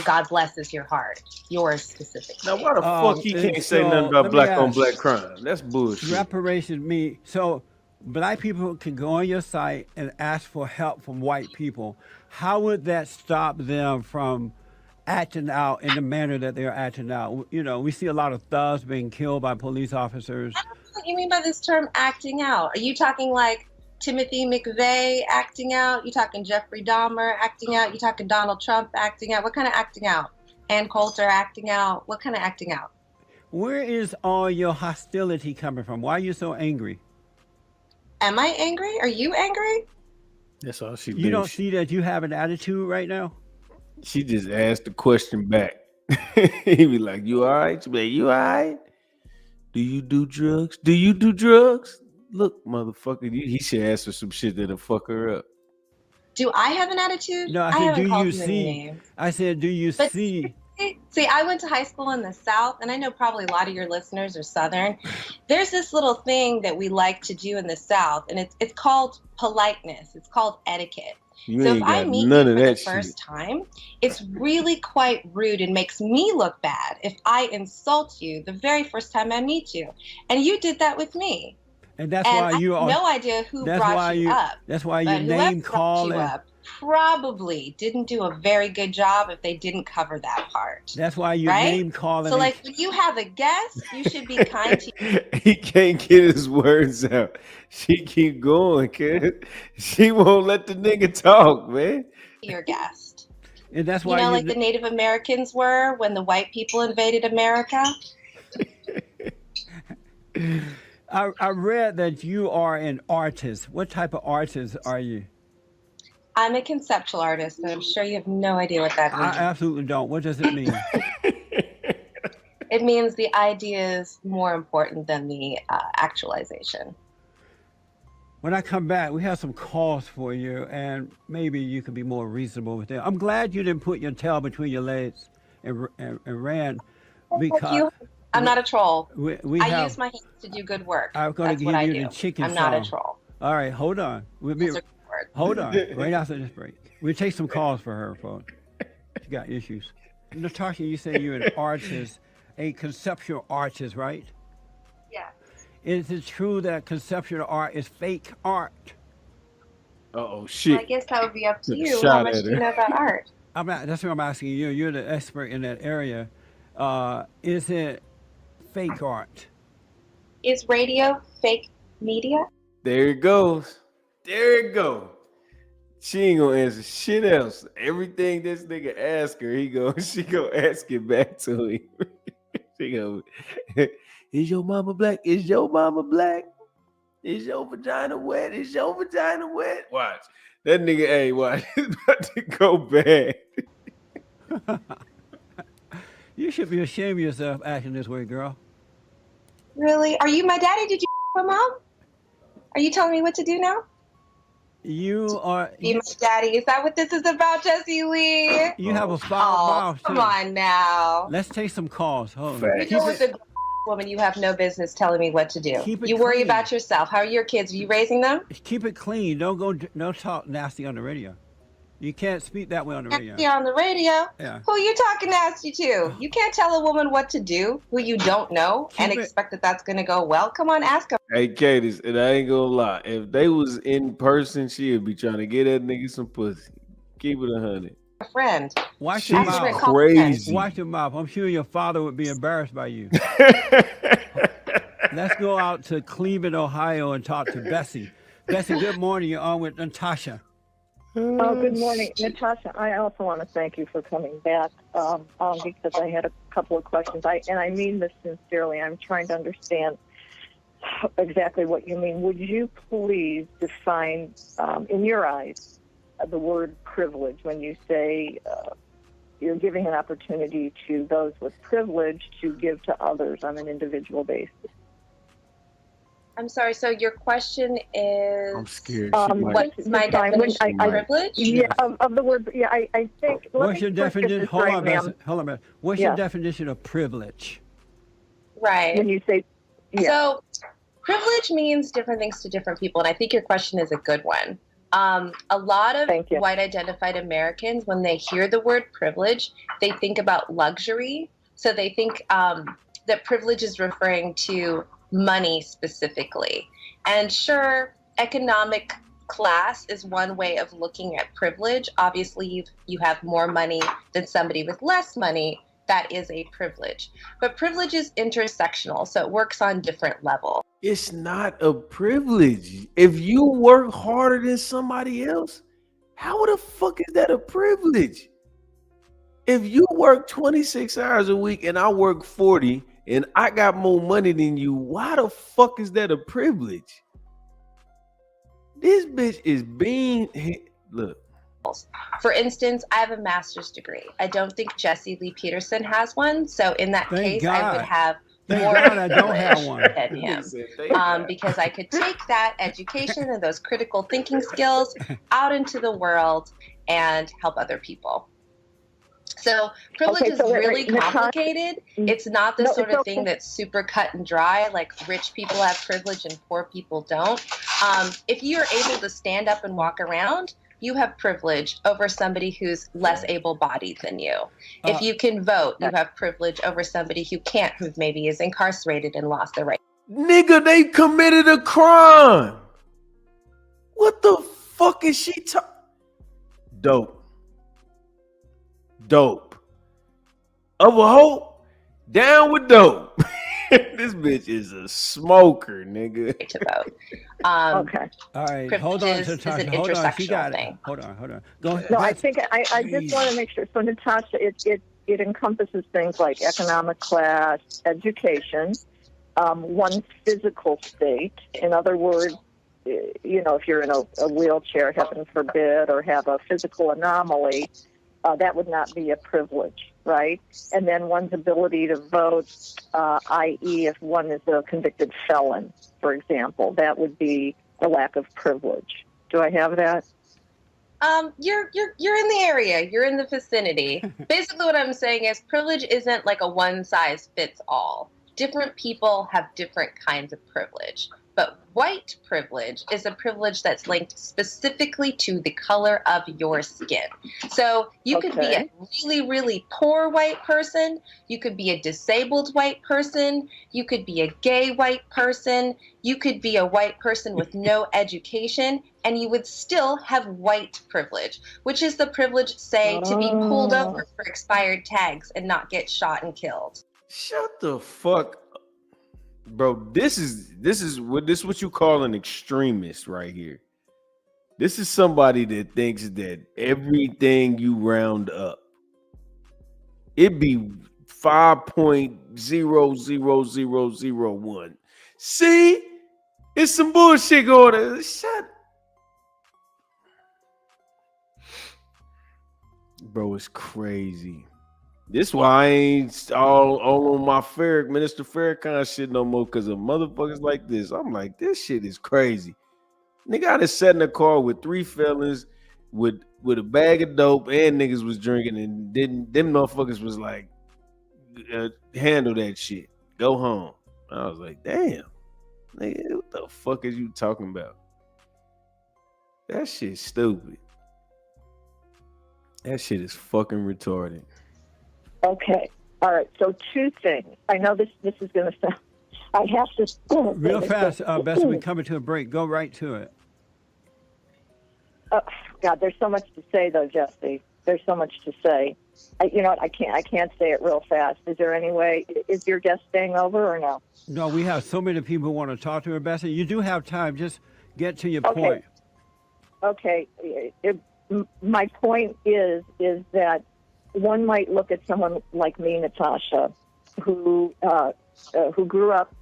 God blesses your heart, yours specifically. Now, why the fuck he can't say so nothing let about me black on ask. black crime? That's bullshit. Reparations mean, so black people can go on your site and ask for help from white people. How would that stop them from acting out in the manner that they're acting out? We see a lot of thugs being killed by police officers. I don't know what you mean by this term acting out. Are you talking like Timothy McVeigh acting out? You talking Jeffrey Dahmer acting out? You talking Donald Trump acting out? What kind of acting out? Ann Coulter acting out? What kind of acting out? Where is all your hostility coming from? Why are you so angry? Am I angry? Are you angry? That's all she You did. don't see that you have an attitude right now? She just asked the question back. He be like, "You all right?" She be like, "You all right? Do you do drugs? Do you do drugs?" Look, motherfucker, he should ask her some shit that'll fuck her up. Do I have an attitude? No, I haven't said, do called you you any see? names. I said, do you But see? See, I went to high school in the South, and I know probably a lot of your listeners are Southern. There's this little thing that we like to do in the South, and it's called politeness. It's called etiquette. You So if ain't I got meet none you of for the that first shit. time, it's really quite rude and makes me look bad if I insult you the very first time I meet you. And you did that with me. And that's And why I you have are. no idea who That's brought why you up. That's why But you whoever name brought call you and up probably didn't do a very good job if they didn't cover that part. that's why you Right? name calling. So, like, when you have a guest, you should be kind to He can't get his words out. She keep going, kid. She won't let the nigga talk, man. your guest. and that's You why know, like the Native Americans were when the white people invaded America. I read that you are an artist. What type of artist are you? I'm a conceptual artist, and I'm sure you have no idea what that I means. absolutely don't. What does it mean? It means the idea is more important than the actualization. When I come back, we have some calls for you, and maybe you can be more reasonable with them. I'm glad you didn't put your tail between your legs and ran, because I'm not a troll. we I have. use my hands to do good work. I'm going That's to what give I you do. the chicken I'm not a song. troll. All right, hold on. We'll be. Those are good words. Hold on. Right after this break. We'll take some calls for her, folks. She got issues. Natasha, you say you're an artist, a conceptual artist, right? Yeah. Is it true that conceptual art is fake art? Uh-oh, I shit. guess that would be up to Took a you. How shot much at do you her. know about art? That's what I'm asking you. You're the expert in that area. Is it fake art? Is radio fake media? There it goes. There it go. She ain't gonna answer shit else. Everything this nigga ask her, she gonna ask it back to him. She go, is your mama black? Is your mama black? Is your vagina wet? Is your vagina wet? Watch. That nigga, hey, watch. It's about to go bad. You should be ashamed of yourself acting this way, girl. Really? Are you my daddy? Did you my mom? Are you telling me what to do now? You are. Be my daddy. Is that what this is about, Jesse Lee? You have a foul Oh, mouth, come too. on now. Let's take some calls. Hold on. Facts. You know, as a woman, you have no business telling me what to do. Keep it You worry clean. about yourself. How are your kids? Are you raising them? Keep it clean. Don't talk nasty on the radio. You can't speak that way on the radio. Nasty on the radio. Yeah. Who you talking nasty to? You can't tell a woman what to do who you don't know and Keep it- expect that that's going to go well. Come on, ask them. Hey, Cadis, and I ain't gonna lie. If they was in person, she'd be trying to get that nigga some pussy. Keep it 100. A friend. Watch She's your Ask her to mouth. call a friend. crazy. Watch your mouth. I'm sure your father would be embarrassed by you. Let's go out to Cleveland, Ohio, and talk to Bessie. Bessie, good morning. You're on with Natasha. Good morning, Natasha. I also want to thank you for coming back because I had a couple of questions. I mean this sincerely. I'm trying to understand exactly what you mean. Would you please define, in your eyes, the word privilege when you say you're giving an opportunity to those with privilege to give to others on an individual basis? I'm sorry. So your question is, I'm scared. She might. what's my definition of privilege? Yeah, of the word. Yeah, I think. What's your definition? Hold on, ma'am. hold on, ma'am. What's your definition of privilege? Right. When you say, So privilege means different things to different people, and I think your question is a good one. A lot of white identified Americans, when they hear the word privilege, they think about luxury. So they think that privilege is referring to money specifically. And sure, economic class is one way of looking at privilege. Obviously, you have more money than somebody with less money. That is a privilege. But privilege is intersectional, so it works on different levels. It's not a privilege. If you work harder than somebody else, how the fuck is that a privilege? If you work 26 hours a week and I work 40 and I got more money than you, why the fuck is that a privilege? This bitch is being look. For instance, I have a master's degree. I don't think Jesse Lee Peterson has one. So in that case, I would have more I don't have one than him, because I could take that education and those critical thinking skills out into the world and help other people. So privilege is really complicated. It's not the sort of thing that's super cut and dry, like rich people have privilege and poor people don't. If you're able to stand up and walk around, you have privilege over somebody who's less able-bodied than you. If you can vote, you have privilege over somebody who can't, who maybe is incarcerated and lost their right. Nigga, they committed a crime. What the fuck is she talking? Dope. Of a hope, down with dope. This bitch is a smoker, nigga. To vote. Okay. All right. Hold on, Natasha. Hold on. She got it. Hold on. Go ahead. No, I think I just want to make sure. So, Natasha, it encompasses things like economic class, education, one's physical state. In other words, if you're in a wheelchair, heaven forbid, or have a physical anomaly, that would not be a privilege, right? And then one's ability to vote, i.e., if one is a convicted felon, for example, that would be a lack of privilege. Do I have that? You're in the area. You're in the vicinity. Basically, what I'm saying is privilege isn't like a one size fits all. Different people have different kinds of privilege. But white privilege is a privilege that's linked specifically to the color of your skin. So you could be a really, really poor white person. You could be a disabled white person. You could be a gay white person. You could be a white person with no education. And you would still have white privilege, which is the privilege, say, to be pulled over for expired tags and not get shot and killed. Shut the fuck up. Bro, this is what you call an extremist right here. This is somebody that thinks that everything you round up, it be 5.00001. See, it's some bullshit going on. Bro, it's crazy. This why I ain't all on my Minister Farrakhan shit no more, because of motherfuckers like this. I'm like, this shit is crazy. Nigga, I just sat in a car with 3 felons with a bag of dope, and niggas was drinking, and them motherfuckers was like, handle that shit. Go home. I was like, damn. Nigga, what the fuck is you talking about? That shit's stupid. That shit is fucking retarded. Okay. All right. So 2 things. I know this is going to sound. I have to. Real fast, Bessie, we're coming to a break. Go right to it. God, there's so much to say, though, Jesse. There's so much to say. You know what? I can't say it real fast. Is there any way? Is your guest staying over or no? No, we have so many people who want to talk to her, Bessie. You do have time. Just get to your point. Okay. my point is that one might look at someone like me, Natasha, who grew up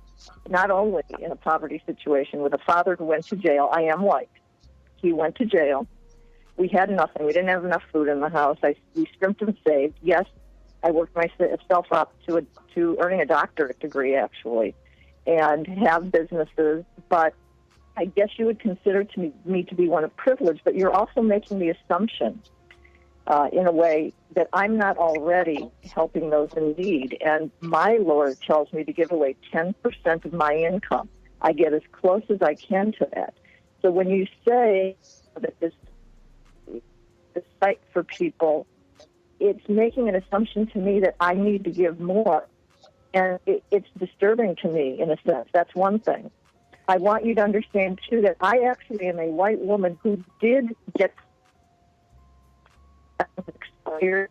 not only in a poverty situation with a father who went to jail. I am white. He went to jail. We had nothing. We didn't have enough food in the house. We scrimped and saved. Yes, I worked myself up to earning a doctorate degree, actually, and have businesses. But I guess you would consider me to be one of privilege, but you're also making the assumption in a way that I'm not already helping those in need. And my Lord tells me to give away 10% of my income. I get as close as I can to that. So when you say that this site for people, it's making an assumption to me that I need to give more. And it's disturbing to me in a sense. That's one thing. I want you to understand, too, that I actually am a white woman who did get expired.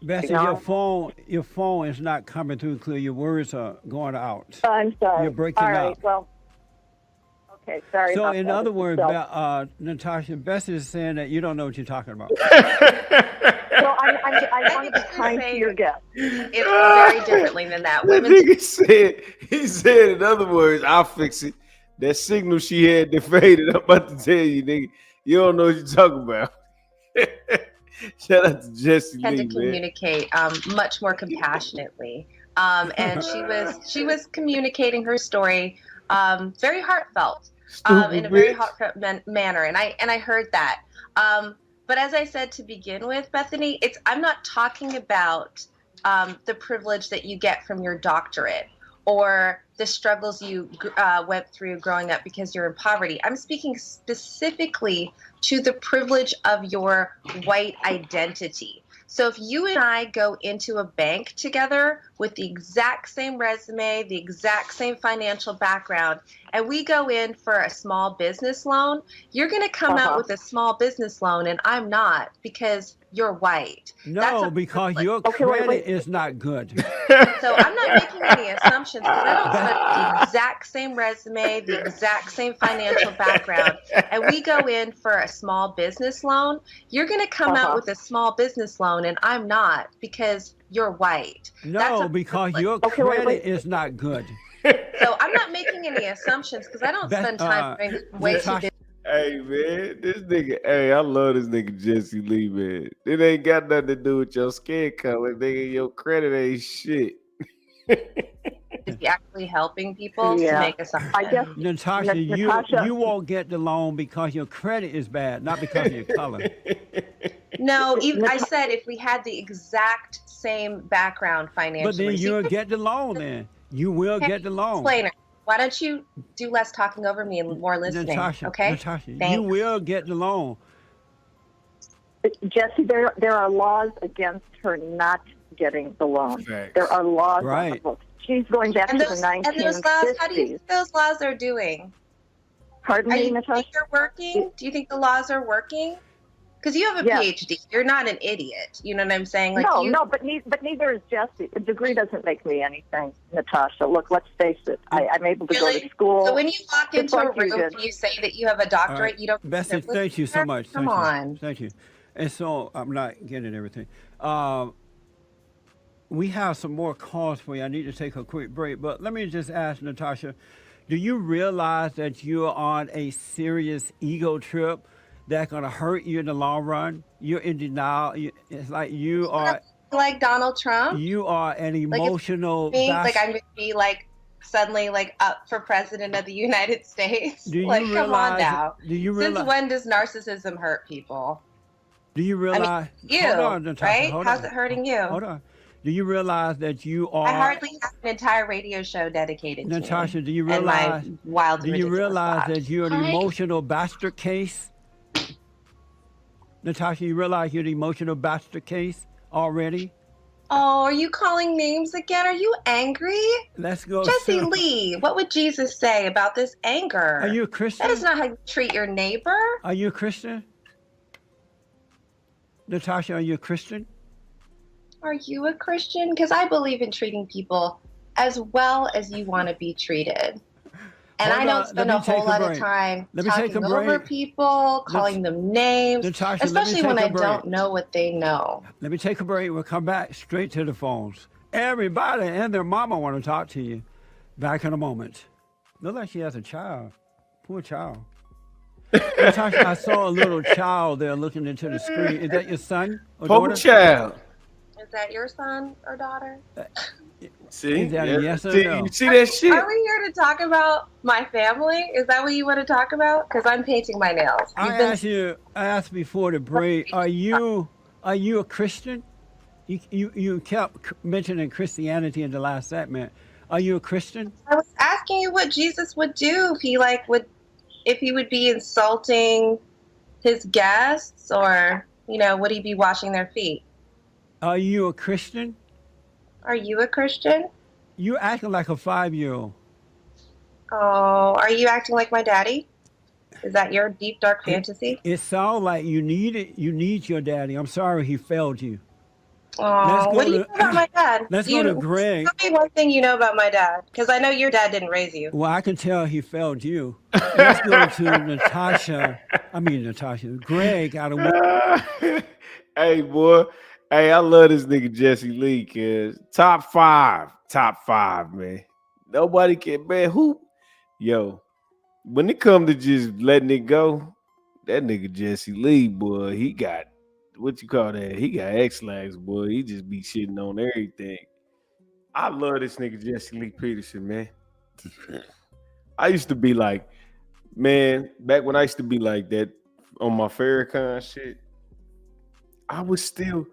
Bessie, your phone is not coming through clear. Your words are going out. I'm sorry. You're breaking All right, up. well, okay, sorry. So about in that. other words, So- Natasha, Bessie is saying that you don't know what you're talking about. So I want to be kind to your guest. It's very differently than that. That Women's nigga said, in other words, I'll fix it. That signal she had defaded. I'm about to tell you, nigga, you don't know what you're talking about. Shout out to Jesse tend Lee, to man. communicate much more compassionately. And she was communicating her story very heartfelt, in a very heartfelt manner, and I heard that. But as I said to begin with, Bethany, I'm not talking about the privilege that you get from your doctorate or the struggles you went through growing up because you're in poverty. I'm speaking specifically to the privilege of your white identity. So if you and I go into a bank together with the exact same resume, the exact same financial background, and we go in for a small business loan, you're going to come out with a small business loan, and I'm not, because you're white. No, because your credit is not good. So I'm not making any assumptions because I don't spend the exact same resume, the exact same financial background, and we go in for a small business loan, you're going to come out with a small business loan, and I'm not, because you're white. No, because your credit is not good. So I'm not making any assumptions because I don't spend time doing way too busy. Hey, man, this nigga, hey, I love this nigga Jesse Lee, man. It ain't got nothing to do with your skin color, nigga. Your credit ain't shit. Is actually helping people to make assumptions. I guess, Natasha, Natasha, you won't get the loan because your credit is bad, not because of your color. No, even I said if we had the exact same background financially. But then you'll get the loan then. You will get the loan. Explainer. Why don't you do less talking over me and more listening? Natasha, okay? Natasha, Thanks. you will get the loan. Jesse, there are laws against her not getting the loan. Facts. There are laws on the Right. books. She's going back And to those, the 1950s. and those laws, how do you think those laws are doing? Pardon Are me, you Natasha? think they're working? Do you think the laws are working? Because you have a PhD. You're not an idiot. You know what I'm saying? Like No, but neither is Jesse. A degree doesn't make me anything, Natasha. Look, let's face it. I'm able to go to school. So when you walk just into like a room you and did. you say that you have a doctorate, you don't. Bessie, thank you so much. Come Thank you. on. Thank you. And so I'm not getting everything. We have some more calls for you. I need to take a quick break, but let me just ask Natasha, do you realize that you're on a serious ego trip that's going to hurt you in the long run? You're in denial. It's like you are like Donald Trump. You are an emotional. Like I'm going to be like suddenly like up for president of the United States. Do you like, come on realize- now. do you realize- Since when does narcissism hurt people? Do you realize? You, hold on, Natasha, right? hold How's on. it hurting you? Hold on. Do you realize that you are? I hardly have an entire radio show dedicated to Natasha, me do you and my realize? wild Do you ridiculous realize thoughts. that you're an Hi. emotional bastard case? Natasha, you realize you're an emotional bastard case already? Oh, are you calling names again? Are you angry? Let's go. Jesse Sarah. Lee, what would Jesus say about this anger? Are you a That Christian? is not how you treat your neighbor. Are you a Christian? Natasha, are you a Christian? Are you a Christian? Because I believe in treating people as well as you want to be treated. And I Hold don't on, spend let a me take whole a lot of break. time Let me take talking a over break. people, calling them names, Natasha, let me especially when take a I break. don't know what they know. Let me take a break. We'll come back straight to the phones. Everybody and their mama want to talk to you. Back in a moment. Look like she has a child. Poor child. Natasha, I saw a little child there looking into the screen. Is that your son or Poor daughter? child. Is that your son or daughter? See, Is that a yeah. yes or See, no? you see that shit? Are we here to talk about my family? Is that what you want to talk about? Because I'm painting my nails. I asked before the break, are you a Christian? You kept mentioning Christianity in the last segment. Are you a Christian? I was asking you what Jesus would do if he would be insulting his guests, or would he be washing their feet? Are you a Christian? Are you a Christian? You acting like a 5-year-old. Oh, are you acting like my daddy? Is that your deep dark fantasy? It sounds like you need your daddy. I'm sorry he failed you. Let's Oh, what go do you know about my dad? let's go to Greg. Tell me one thing you know about my dad, because I know your dad didn't raise you. Well, I can tell he failed you. Let's go to Natasha. Greg out of Hey, boy. Hey, I love this nigga Jesse Lee, cuz top five, man. Nobody can, man. Who? Yo, when it come to just letting it go, that nigga Jesse Lee, boy, he got what you call that? He got X-Lax, boy. He just be shitting on everything. I love this nigga Jesse Lee Peterson, man. I used to be like, man, back when I used to be like that on my Farrakhan shit, I would still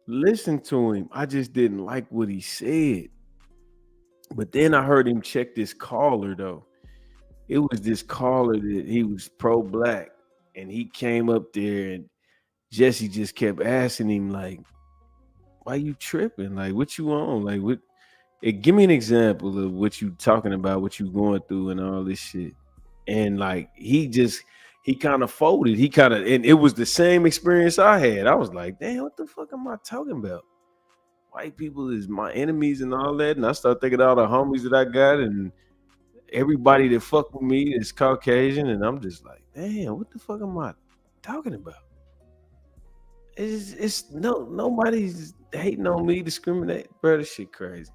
listen to him. I just didn't like what he said. But then I heard him check this caller, though. It was this caller that he was pro-black, and he came up there, and Jesse just kept asking him, like, why you tripping? Like, what you on? Like, what? Give me an example of what you talking about, what you going through, and all this shit. And like, he kind of folded. And it was the same experience I had. I was like, damn, what the fuck am I talking about? White people is my enemies and all that. And I started thinking of all the homies that I got and everybody that fuck with me is Caucasian. And I'm just like, damn, what the fuck am I talking about? Nobody's hating on me, discriminate. Bro, this shit crazy.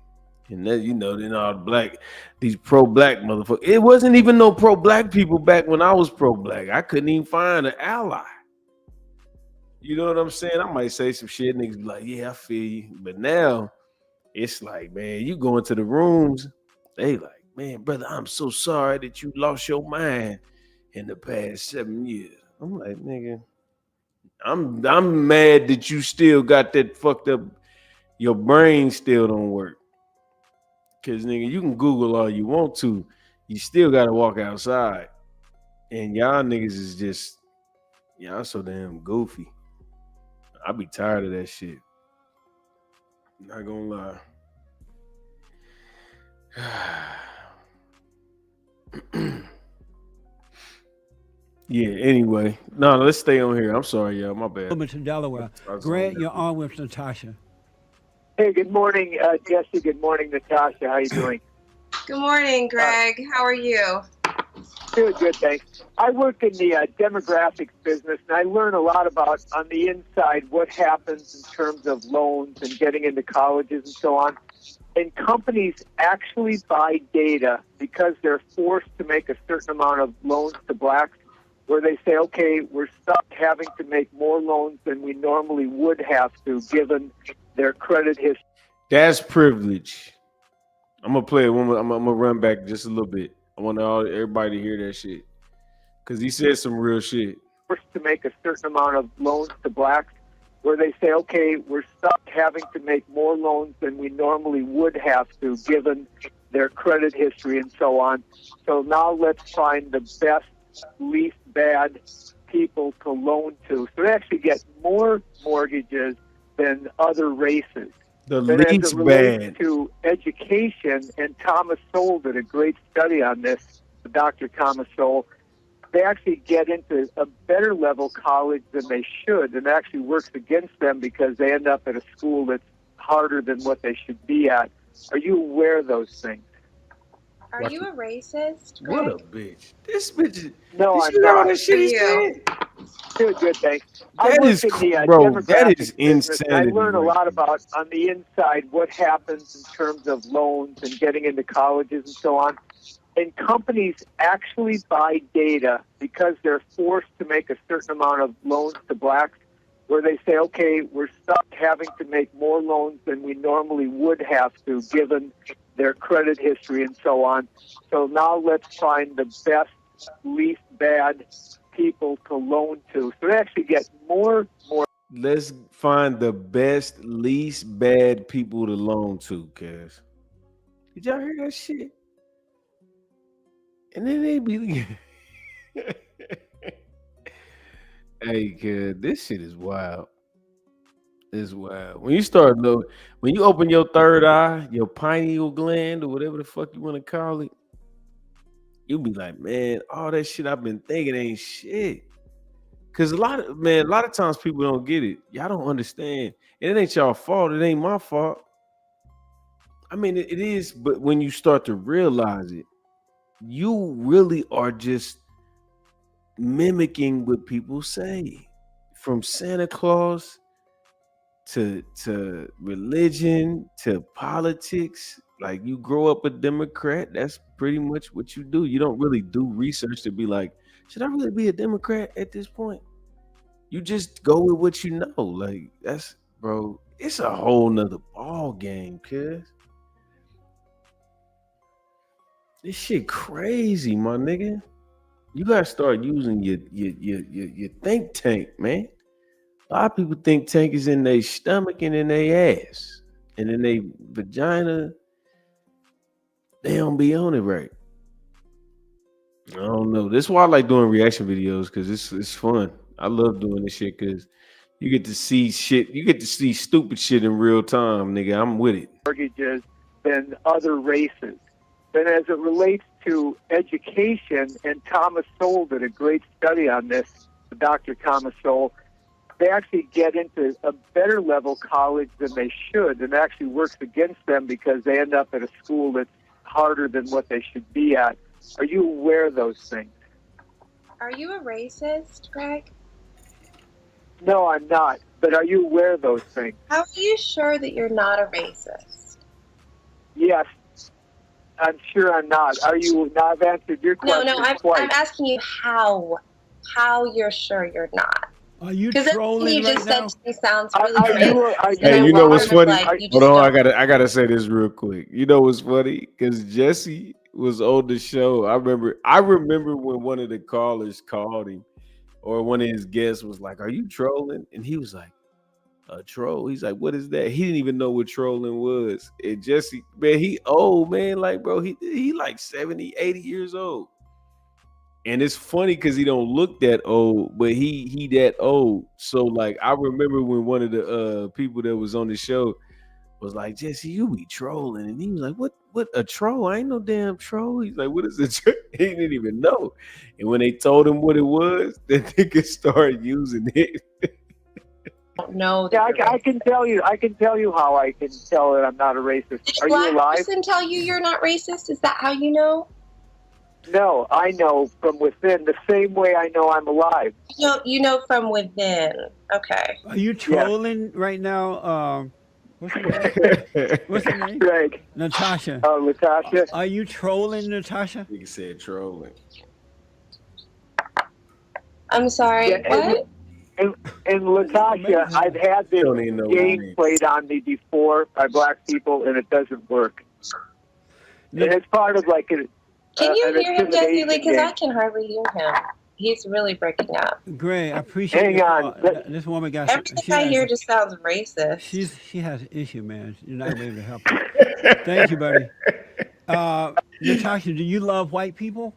And then, then all these pro-black motherfuckers. It wasn't even no pro-black people back when I was pro-black. I couldn't even find an ally. You know what I'm saying? I might say some shit, niggas be like, yeah, I feel you. But now, it's like, man, you go into the rooms, they like, man, brother, I'm so sorry that you lost your mind in the past 7 years. I'm like, nigga, I'm mad that you still got that fucked up, your brain still don't work. Cause nigga, you can Google all you want to, you still gotta walk outside. And y'all niggas is just, y'all so damn goofy. I be tired of that shit. Not gonna lie. Yeah, anyway. No, let's stay on here. I'm sorry, y'all. My bad. to Delaware. Greg, you're on with Natasha. Hey, good morning, Jesse. Good morning, Natasha. How you doing? Good morning, Greg. How are you? Good, thanks. I work in the demographics business, and I learn a lot about, on the inside, what happens in terms of loans and getting into colleges and so on. And companies actually buy data because they're forced to make a certain amount of loans to blacks, where they say, okay, we're stuck having to make more loans than we normally would have to, given their credit history. That's privilege. I'm gonna play it one more. I'm gonna run back just a little bit. I want everybody to hear that shit, because he said some real shit. Forced to make a certain amount of loans to blacks, where they say, okay, we're stuck having to make more loans than we normally would have to, given their credit history and so on. So now let's find the best, least bad people to loan to. So they actually get more mortgages than other races. The But as least it relates bad. to education, and Thomas Sowell did a great study on this, Dr. Thomas Sowell, they actually get into a better level college than they should, and actually works against them because they end up at a school that's harder than what they should be at. Are you aware of those things? Are you a racist, What a Greg? bitch. This bitch. No, Did I'm you hear all not. that shit he you? said? Doing good, thanks. I That work is, in the bro. That demographics is business, and I insanity learn a right lot there. about on the inside what happens in terms of loans and getting into colleges and so on. And companies actually buy data because they're forced to make a certain amount of loans to blacks, where they say, okay, we're stuck having to make more loans than we normally would have to, given their credit history and so on. So now let's find the best, least bad people to loan to. So they actually get more. Let's find the best, least bad people to loan to, cuz. Did y'all hear that shit? And then they be hey, kid, this shit is wild. It's wild. When you start though, when you open your third eye, your pineal gland, or whatever the fuck you want to call it, you be like, man, all that shit I've been thinking ain't shit. Cause a lot of times people don't get it. Y'all don't understand. It ain't y'all fault. It ain't my fault. I mean, it is, but when you start to realize it, you really are just mimicking what people say. From Santa Claus to religion to politics. Like, you grow up a Democrat, that's pretty much what you do. You don't really do research to be like, should I really be a Democrat at this point? You just go with what you know. Like, that's, bro, it's a whole nother ball game, cuz. This shit crazy, my nigga. You gotta start using your think tank, man. A lot of people think tank is in their stomach and in their ass and in their vagina. They don't be on it right. I don't know. That's why I like doing reaction videos, because it's fun. I love doing this shit because you get to see shit. You get to see stupid shit in real time, nigga. I'm with it. Mortgages than other races. Then as it relates to education, and Thomas Sowell did a great study on this, Dr. Thomas Sowell, they actually get into a better level college than they should, and actually works against them because they end up at a school that's harder than what they should be at. Are you aware of those things? Are you a racist, Greg? No, I'm not. But are you aware of those things? How are you sure that you're not a racist? Yes, I'm sure I'm not. Are you? Now I've answered your question twice. I'm asking you how you're sure you're not. Are you Because everything trolling you right just now? said to me sounds Are really you- racist. are And you- I Hey, you know what's wondered, funny? like, you Hold just on, don't- I gotta say this real quick. You know what's funny? Because Jesse was on the show. I remember when one of the callers called him, or one of his guests was like, "Are you trolling?" And he was like, "A troll?" He's like, "What is that?" He didn't even know what trolling was. And Jesse, man, he old, man. Like, bro, he like 70, 80 years old. And it's funny because he don't look that old, but he that old. So like, I remember when one of the people that was on the show was like, "Jesse, you be trolling," and he was like, "What a troll? I ain't no damn troll." He's like, "What is a troll?" He didn't even know. And when they told him what it was, that nigga started using it. don't know. Yeah, That you're I can tell you. I can tell you how I can tell that I'm not a racist. Did Are a you black alive? person tell you you're not racist? Is that how you know? No, I know from within the same way I know I'm alive. You know from within. Okay. Are you trolling right now? What's her name? What's her name? Greg, Natasha. Latasha. Are you trolling, Natasha? Nigga said trolling. I'm sorry. Yeah, What? And Latasha, amazing. I've had this Don't even know what it game means. played on me before by black people, and it doesn't work. No. And it's part of like an Can you an hear him, Jesse intimidation Lee? Because I game. can hardly hear him. He's really breaking up. Great, I appreciate Hang your on. call. This woman got Everything she I has- hear just sounds racist. she has an issue, man. You're not gonna be able to help her. Thank you, buddy. Natasha, do you love white people?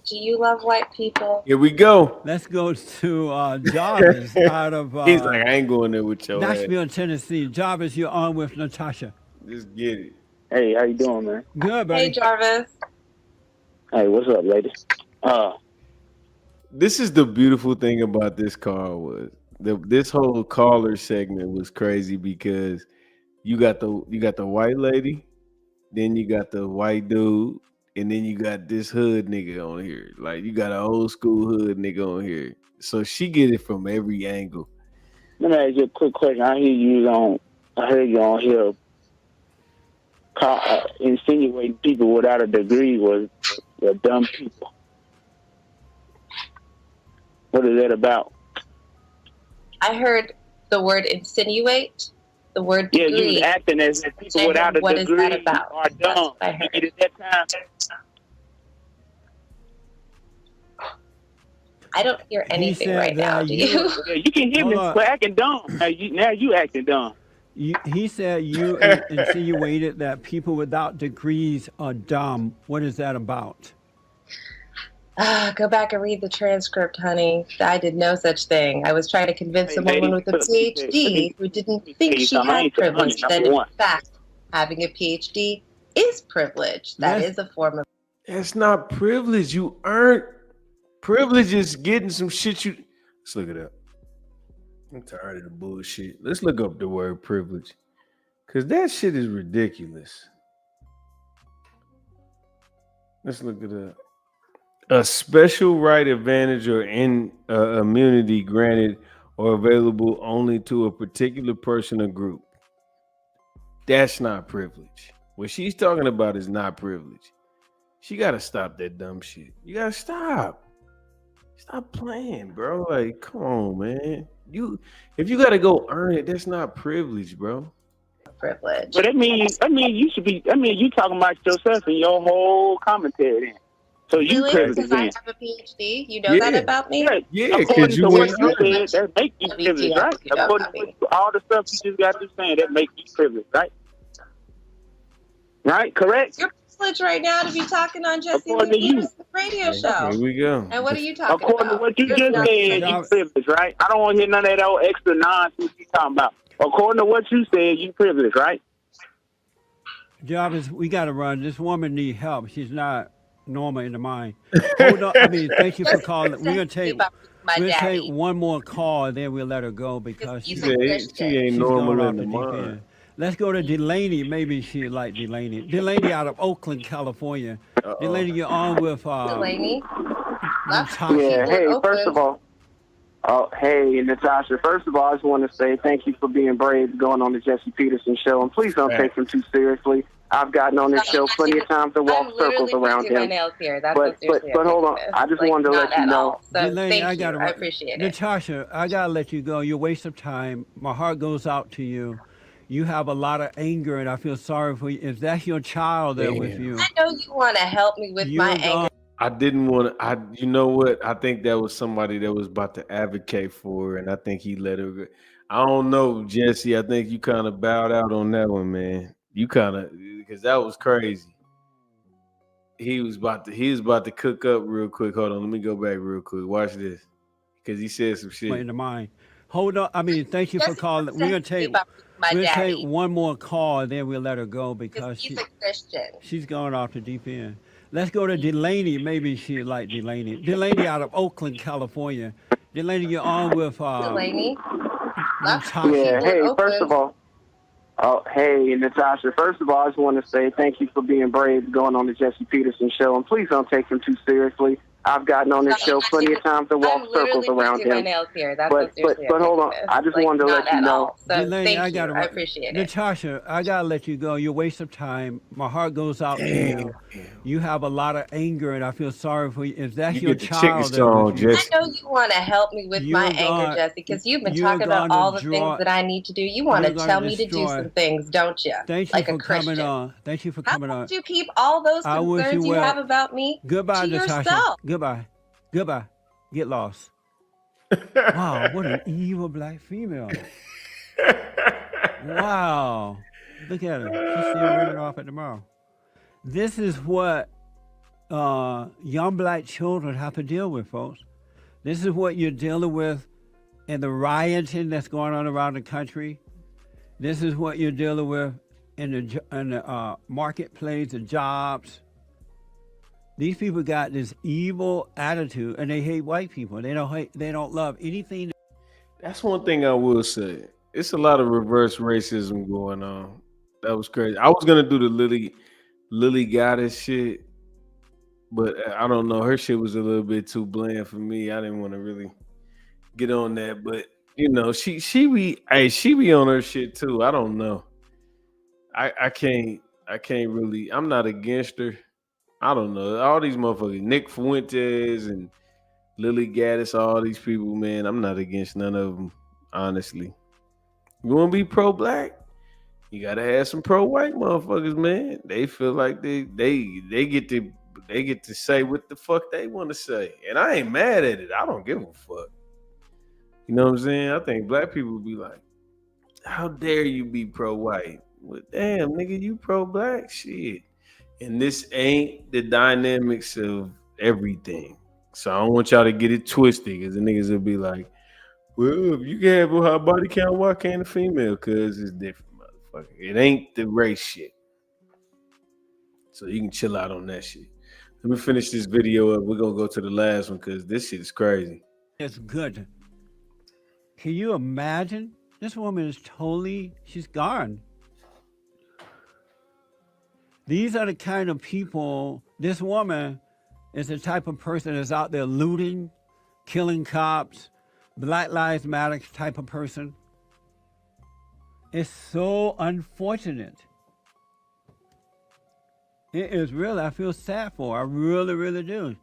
Do you love white people? Here we go. Let's go to Jarvis out of He's like, I ain't going there with your ass. Nashville, Tennessee. Jarvis, you're on with Natasha. Just get it. Hey, how you doing, man? Good, buddy. Hey, Jarvis. Hey, what's up, ladies? This is the beautiful thing about this call was this whole caller segment was crazy because you got the white lady then you got the white dude, and then you got this hood nigga on here. Like you got an old school hood nigga on here. So she get it from every angle. Let me ask you a quick question. I heard you on here insinuating people without a degree were dumb people. What is that about? I heard the word insinuate, the word Yeah, degree. you was acting as if people And without a what is degree that about? are That's dumb. what I heard. At that time, I don't hear anything said right now. that Do you- you? yeah, you can hear me Hold on. for acting dumb. Now you acting dumb. He said you insinuated that people without degrees are dumb. What is that about? Go back and read the transcript, honey. I did no such thing. I was trying to convince Hey, a woman lady, with a look, PhD who didn't tell think you she something. I had ain't putting privilege. money, That number in one. fact, having a PhD is privilege. That Yes. is a form of That's not privilege. You earned privilege is getting some shit you. Let's look it up. I'm tired of the bullshit. Let's look up the word privilege. Cause that shit is ridiculous. Let's look it up. A special right, advantage, or immunity granted or available only to a particular person or group. That's not privilege. What she's talking about is not privilege. She gotta stop that dumb shit. You gotta stop. Stop playing, bro. Like, come on, man. If you gotta go earn it, that's not privilege, bro. privilege. But you should be. You talking about yourself in your whole commentary. Then. So you Really? privileged Because I then. have a PhD? You know that about me? Yeah, According because you to what went you earn said, that make you privileged, right? According to all the stuff you just got to saying, that make you privileged, right? Right? Correct? You're privileged right now to be talking on Jesse According to you. Peterson's radio show. Here we go. And what are you talking According about? to what you There's just nothing said, that you privileged, right? I don't want to hear none of that old extra nonsense you talking about. According to what you said, you privileged, right? Jarvis, we got to run. This woman need help. She's not normal in the mind. Hold on. I mean, thank you for calling. We're gonna take one more call, then we'll let her go because He's she a ain't she's normal going in off the the deep mind. end. Let's go to Delaney. Maybe she like Delaney. Delaney out of Oakland, California. Delaney, you're on with Delaney? Natasha. Yeah, hey, first of all, hey, Natasha, first of all, I just want to say thank you for being brave going on the Jesse Peterson show, and please don't take him too seriously. I've gotten on this show plenty of times to walk circles around my him. nails here. That's But hold on, I just wanted to let you know. So Delaney, thank you. gotta I appreciate it. Natasha, I gotta let you go. You're a waste of time. My heart goes out to you. You have a lot of anger, and I feel sorry for you. If that's your child there with you, I know you want to help me with my anger. I didn't want to. You know what? I think that was somebody that was about to advocate for her, and I think he let her. I don't know, Jesse. I think you kind of bowed out on that one, man. You kind of, because that was crazy. He was about to cook up real quick. Hold on, let me go back real quick. Watch this, because he said some shit. in the mind. Hold on. I mean, thank you for calling. We're gonna take daddy. one more call, then we'll let her go because He's a Christian. she's going off the deep end. Let's go to Delaney. Maybe she like Delaney. Delaney out of Oakland, California. Delaney, you're on with Delaney? Natasha. Yeah, hey, first of all, hey, Natasha, first of all, I just want to say thank you for being brave going on the Jesse Peterson show, and please don't take him too seriously. I've gotten on this show plenty of times to walk circles around my him. nails here. That's But hold on, I just wanted to let you know. So Delaney, thank you. gotta I appreciate it. Natasha, I gotta let you go. You're a waste of time. My heart goes out to you. You have a lot of anger, and I feel sorry for you. If that's You your get the chicken child, song, Jesse. I know you want to help me with my anger, Jesse, because you've been talking about all the things that I need to do. You want to tell me to do some things, don't you? Thank you like for a Christian. coming on. Thank you for coming on. How you keep all those I wish concerns you you well. have about me Goodbye, to Natasha. yourself? Goodbye. Goodbye. Get lost. Wow, what an evil black female. Wow. Look at her. She's still running off at tomorrow. This is what young black children have to deal with, folks. This is what you're dealing with in the rioting that's going on around the country. This is what you're dealing with in the marketplace, the jobs. These people got this evil attitude, and they hate white people. They don't love anything. That's one thing I will say. It's a lot of reverse racism going on. That was crazy. I was gonna do the Lily Lily Goddess shit, but I don't know. Her shit was a little bit too bland for me. I didn't want to really get on that, but you know, she be on her shit too. I don't know. I can't really. I'm not against her. I don't know. All these motherfuckers, Nick Fuentes and Lily Gaddis, all these people, man. I'm not against none of them, honestly. You want to be pro-black? You gotta have some pro-white motherfuckers, man. They feel like they get to say what the fuck they want to say, and I ain't mad at it. I don't give a fuck. You know what I'm saying? I think black people be like, "How dare you be pro-white?" Well, damn, nigga, you pro-black shit. And this ain't the dynamics of everything. So I don't want y'all to get it twisted, because the niggas will be like, well, if you can have a high body count, why can't a female? Because it's different, motherfucker. It ain't the race shit. So you can chill out on that shit. Let me finish this video up. We're going to go to the last one because this shit is crazy. It's good. Can you imagine? This woman is totally, she's gone. These are the kind of people, this woman is the type of person that's out there looting, killing cops, Black Lives Matter type of person. It's so unfortunate. It is really, I feel sad for her. I really, really do.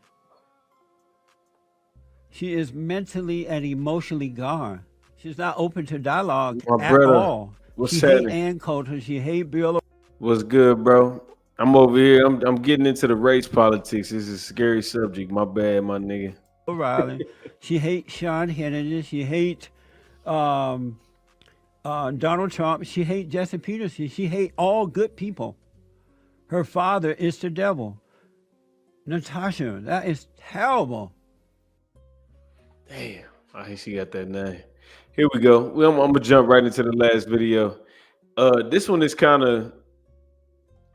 She is mentally and emotionally gone. She's not open to dialogue at all. She hate Ann Coulter. She hate Bill. What's good, bro? I'm over here. I'm getting into the race politics. This is a scary subject. My bad, my nigga. O'Reilly. She hates Sean Hannity. She hates Donald Trump. She hates Jesse Peterson. She hates all good people. Her father is the devil. Natasha, that is terrible. Damn, I think she got that name. Here we go. I'm gonna jump right into the last video. This one is kind of,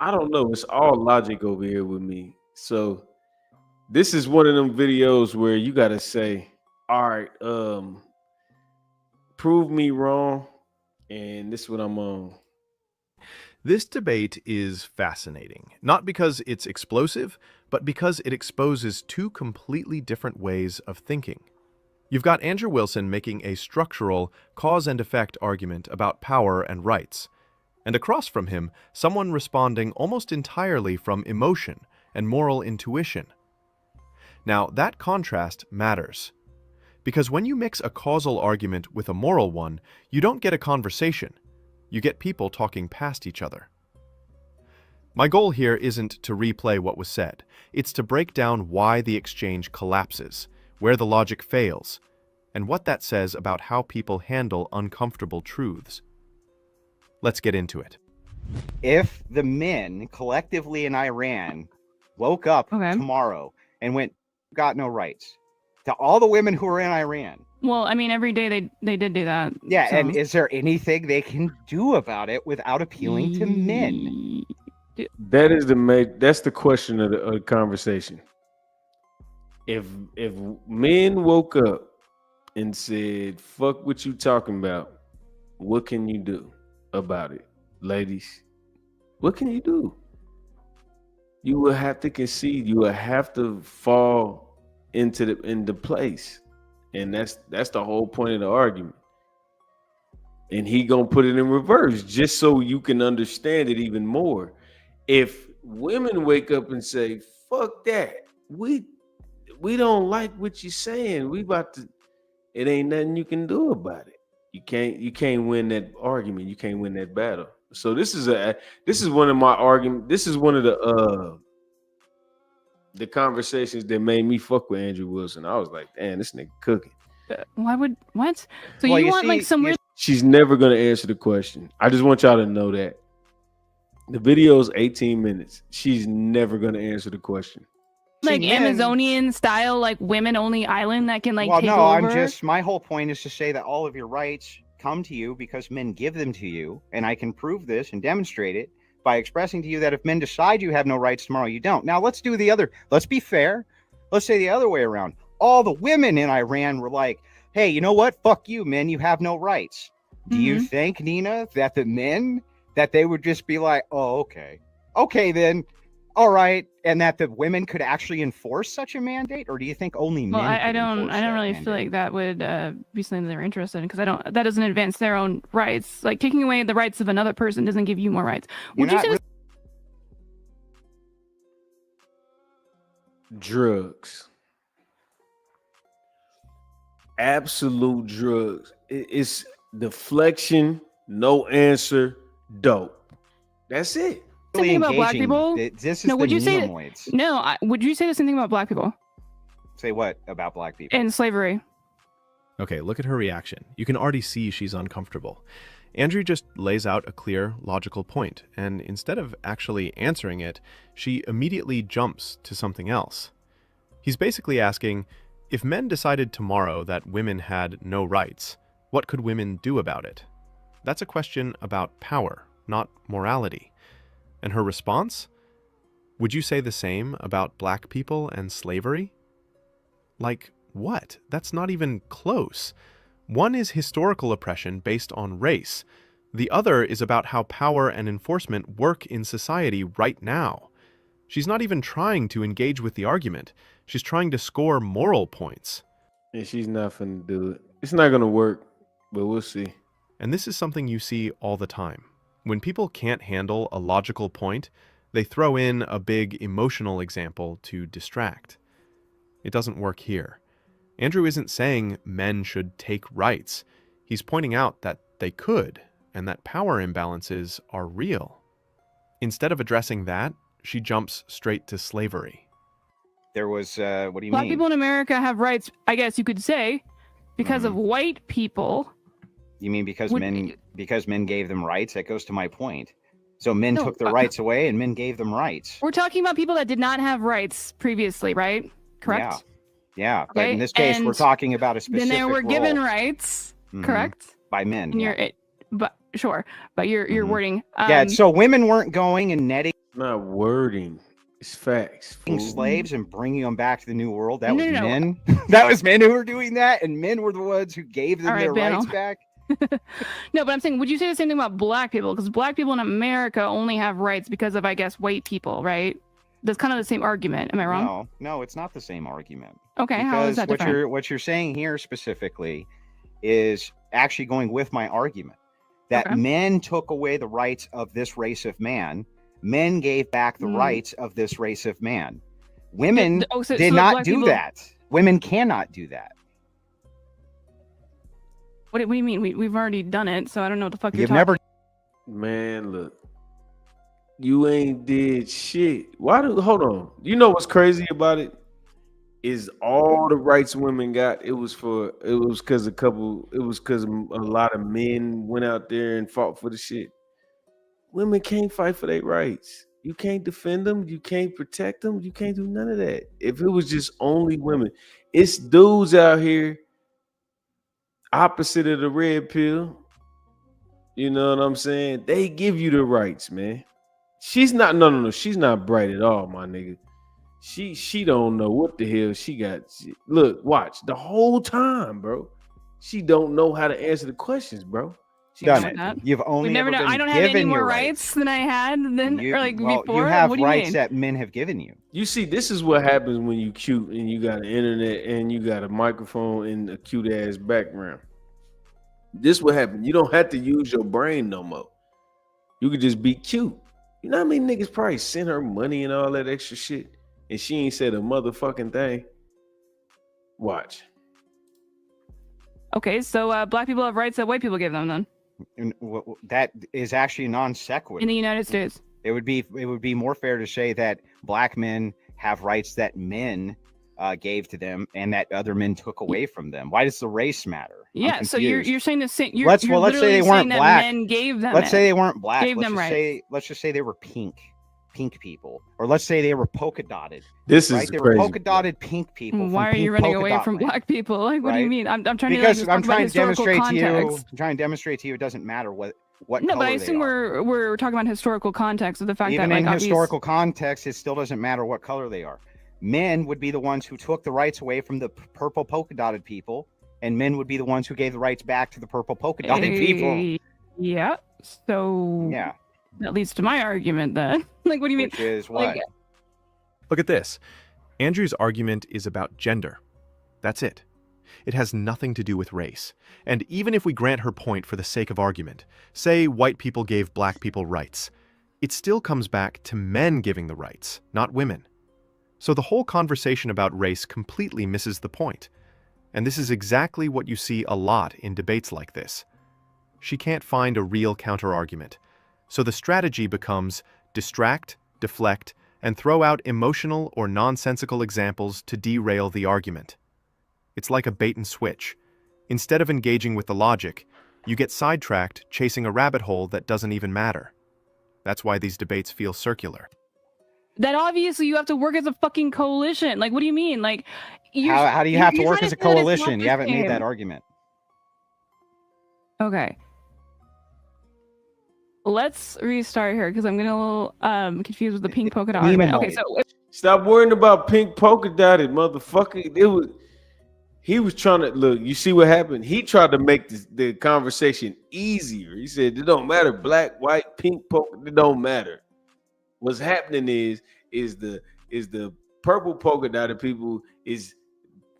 I don't know. It's all logic over here with me. So this is one of them videos where you gotta say, all right, prove me wrong, and this is what I'm on. This debate is fascinating, not because it's explosive, but because it exposes two completely different ways of thinking. You've got Andrew Wilson making a structural cause and effect argument about power and rights, and across from him, someone responding almost entirely from emotion and moral intuition. Now, that contrast matters, because when you mix a causal argument with a moral one, you don't get a conversation. You get people talking past each other. My goal here isn't to replay what was said. It's to break down why the exchange collapses, where the logic fails, and what that says about how people handle uncomfortable truths. Let's get into it. If the men collectively in Iran woke up tomorrow and went, got no rights, to all the women who are in Iran. Well, I mean, every day they did do that. Yeah, so. And is there anything they can do about it without appealing to men? That's the question of the conversation. If men woke up and said, fuck what you talking about, what can you do about it? Ladies, what can you do? You will have to concede. You will have to fall into place. And that's the whole point of the argument. And he gonna put it in reverse just so you can understand it even more. If women wake up and say, fuck that, we don't like what you're saying, we about to, it ain't nothing you can do about it. You can't win that argument. You can't win that battle. So this is one of my arguments. This is one of the conversations that made me fuck with Andrew Wilson. I was like, damn, this nigga cooking. What? So well, you want like some weird... She's never going to answer the question. I just want y'all to know that. The video is 18 minutes. She's never going to answer the question. Like Amazonian style, like women only island that can like take over? Well, no, my whole point is to say that all of your rights come to you because men give them to you. And I can prove this and demonstrate it by expressing to you that if men decide you have no rights tomorrow, you don't. Now let's be fair. Let's say the other way around. All the women in Iran were like, hey, you know what? Fuck you, men. You have no rights. Do you think, Nina, that the men, that they would just be like, oh, okay. Okay, then All right, and that the women could actually enforce such a mandate, or do you think only men? Well, I could don't enforce that really mandate? feel like that would be something they're interested in, because that doesn't advance their own rights. Like taking away the rights of another person doesn't give you more rights. You're Would you not say really- Drugs. Absolute drugs. It's deflection, no answer, dope. That's it. the same thing about black engaging. people? This is No, the would you say neomoids. no? Would you say the same thing about black people Say what about black people? and slavery? Okay, look at her reaction. You can already see she's uncomfortable. Andrew just lays out a clear, logical point, and instead of actually answering it, she immediately jumps to something else. He's basically asking, if men decided tomorrow that women had no rights, what could women do about it? That's a question about power, not morality. And her response? Would you say the same about black people and slavery? Like, what? That's not even close. One is historical oppression based on race. The other is about how power and enforcement work in society right now. She's not even trying to engage with the argument. She's trying to score moral points. And she's not finna do it. It's not gonna work, but we'll see. And this is something you see all the time. When people can't handle a logical point, they throw in a big emotional example to distract. It doesn't work here. Andrew isn't saying men should take rights. He's pointing out that they could, and that power imbalances are real. Instead of addressing that, she jumps straight to slavery. There was, what do you Black mean? people in America have rights, I guess you could say, because of white people. You mean because Would- men gave them rights? That goes to my point. So men No, took their rights away, and men gave them rights. We're talking about people that did not have rights previously, right? Correct? Yeah, but Okay, in this case, we're and talking about a specific Then they were given role. rights, Mhm. correct? By men. And Yeah. but sure, but your wording. Yeah, so women weren't going and netting Not wording. It's facts. fool. slaves and bringing them back to the new world. That No, was no, no. men. That was men who were doing that, and men were the ones who gave them All right, their Ben, rights I'll- back. No, but I'm saying, would you say the same thing about black people? Because black people in America only have rights because of, I guess, white people, right? That's kind of the same argument. Am I wrong? No, it's not the same argument. Okay, how is that what different? what you're saying here specifically is actually going with my argument that Okay. men took away the rights of this race of man. Men gave back the rights of this race of man. Women so did not black do people- that. Women cannot do that. What do you mean? We've already done it, so I don't know what the fuck you're You've talking never. Man, look. You ain't did shit. Hold on. You know what's crazy about it? Is all the rights women got, it was because a lot of men went out there and fought for the shit. Women can't fight for their rights. You can't defend them. You can't protect them. You can't do none of that. If it was just only women, it's dudes out here opposite of the red pill. You know what I'm saying? They give you the rights, man. She's not no. She's not bright at all, my nigga. She don't know what the hell she got. Look, watch the whole time, bro. She don't know how to answer the questions, bro. She Done about it. that? You've only We've never ever done. been I don't have any given more your rights than I had then, You, or like well, before. you have what do you rights mean? that men have given you. You see, this is what happens when you cute and you got an internet and you got a microphone and a cute ass background. This what happened. You don't have to use your brain no more. You could just be cute. You know how many niggas probably sent her money and all that extra shit, and she ain't said a motherfucking thing. Watch. Okay, so black people have rights that white people give them then And that is actually non sequitur. in the United States. It would be more fair to say that black men have rights that men gave to them and that other men took away from them. Why does the race matter? I'm Yeah, so confused. you're saying the same. let's say they weren't that black. men gave them. Let's say it. they weren't black. Gave them Let's just say they were pink people, or let's say they were polka dotted. This right? is They crazy. were polka dotted pink people. Why are from you Pink running Polka away Dot from Land. black people? Like, what do you Right? mean? I'm trying Because to like, I'm talk about trying to historical demonstrate to you. context. I'm trying to demonstrate to you it doesn't matter what No, but I color assume they are. we're talking about historical context of the fact Even that in like these- historical context, it still doesn't matter what color they are. Men would be the ones who took the rights away from the purple polka dotted people, and men would be the ones who gave the rights back to the purple polka dotted people. Yeah. So Yeah. that leads to my argument then. Like, what do you mean? Which is what? Like, Look at this. Andrew's argument is about gender. That's it. It has nothing to do with race. And even if we grant her point for the sake of argument, say white people gave black people rights, it still comes back to men giving the rights, not women. So the whole conversation about race completely misses the point. And this is exactly what you see a lot in debates like this. She can't find a real counter-argument. So the strategy becomes distract, deflect, and throw out emotional or nonsensical examples to derail the argument. It's like a bait and switch. Instead of engaging with the logic, you get sidetracked chasing a rabbit hole that doesn't even matter. That's why these debates feel circular. That obviously you have to work as a fucking coalition. Like, what do you mean? Like, how do you have to you're work trying as a say that it's not coalition? the You haven't made same. that argument. Okay. Let's restart here because I'm getting a little confused with the pink polka dot argument. Okay, so Stop worrying about pink polka dotted, motherfucker. He was trying to look. You see what happened? He tried to make the conversation easier. He said it don't matter, black, white, pink polka. It don't matter. What's happening is the purple polka dotted people is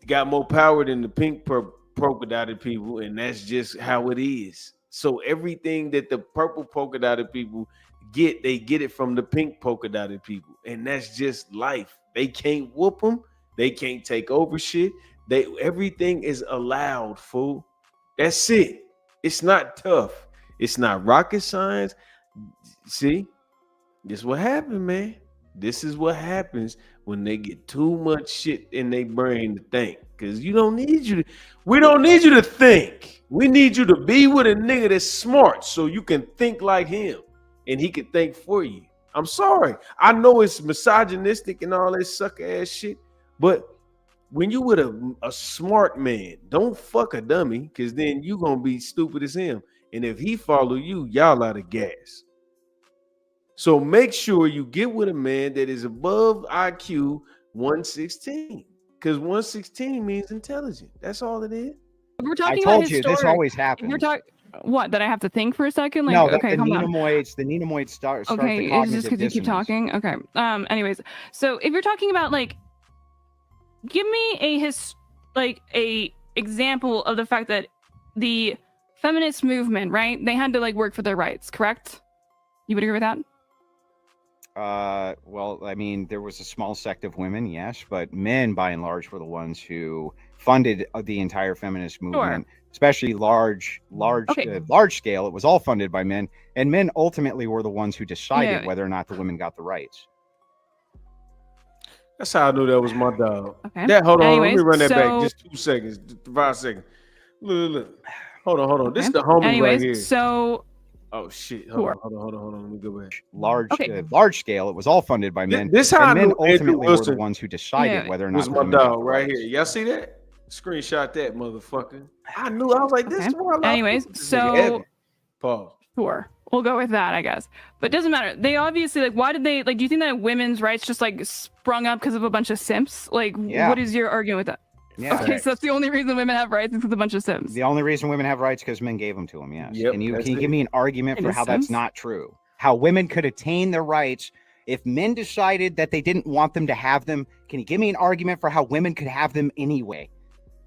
got more power than the pink polka dotted people, and that's just how it is. So everything that the purple polka dotted people get, they get it from the pink polka dotted people, and that's just life. They can't whoop them. They can't take over shit. Everything is allowed, fool. That's it. It's not tough. It's not rocket science. See, this is what happened, man. This is what happens when they get too much shit in their brain to think. Because we don't need you to think. We need you to be with a nigga that's smart so you can think like him and he can think for you. I'm sorry. I know it's misogynistic and all that sucker ass shit, but when you with a smart man, don't fuck a dummy, because then you gonna be stupid as him. And if he follow you, y'all out of gas. So make sure you get with a man that is above IQ 116, because 116 means intelligent. That's all it is. we're talking I told about you, historic. this always If happens. we're talking what? That I have to think for a second? Like, No, okay, the hold on. Nemoids start the Okay, it's cognitive just because you keep dissonance. talking. Okay. Anyways, so if you're talking about like, give me a example of the fact that the feminist movement, right? They had to like work for their rights, correct? You would agree with that? Well, I mean, there was a small sect of women, yes, but men, by and large, were the ones who funded the entire feminist movement, especially large scale. It was all funded by men, and men ultimately were the ones who decided whether or not the women got the rights. That's how I knew that was my dog. Okay. Hold on, Anyways, let me run that back. so- Just 2 seconds, 5 seconds. Look. Hold on. Okay. This is the homie Anyways, right here. so Oh shit! Hold on. Let me go back. Large scale. It was all funded by men. This how I and men knew Andrew ultimately were the Wilson ones who decided whether or not was the my women got dog the right rights. here. Y'all see that? Screenshot that motherfucker. I knew. I was like, this is why I love anyways, this nigga so Evan. Pause. sure, we'll go with that, I guess. But it doesn't matter. They obviously like. Why did they like? Do you think that women's rights just like sprung up because of a bunch of simps? Like, Yeah. what is your argument with that? Yeah. Okay, so that's the only reason women have rights is because a bunch of simps. The only reason women have rights because men gave them to them. Yes. Yep, can you that's give it. me an argument In for a how that's sense. not true? How women could attain their rights if men decided that they didn't want them to have them? Can you give me an argument for how women could have them anyway?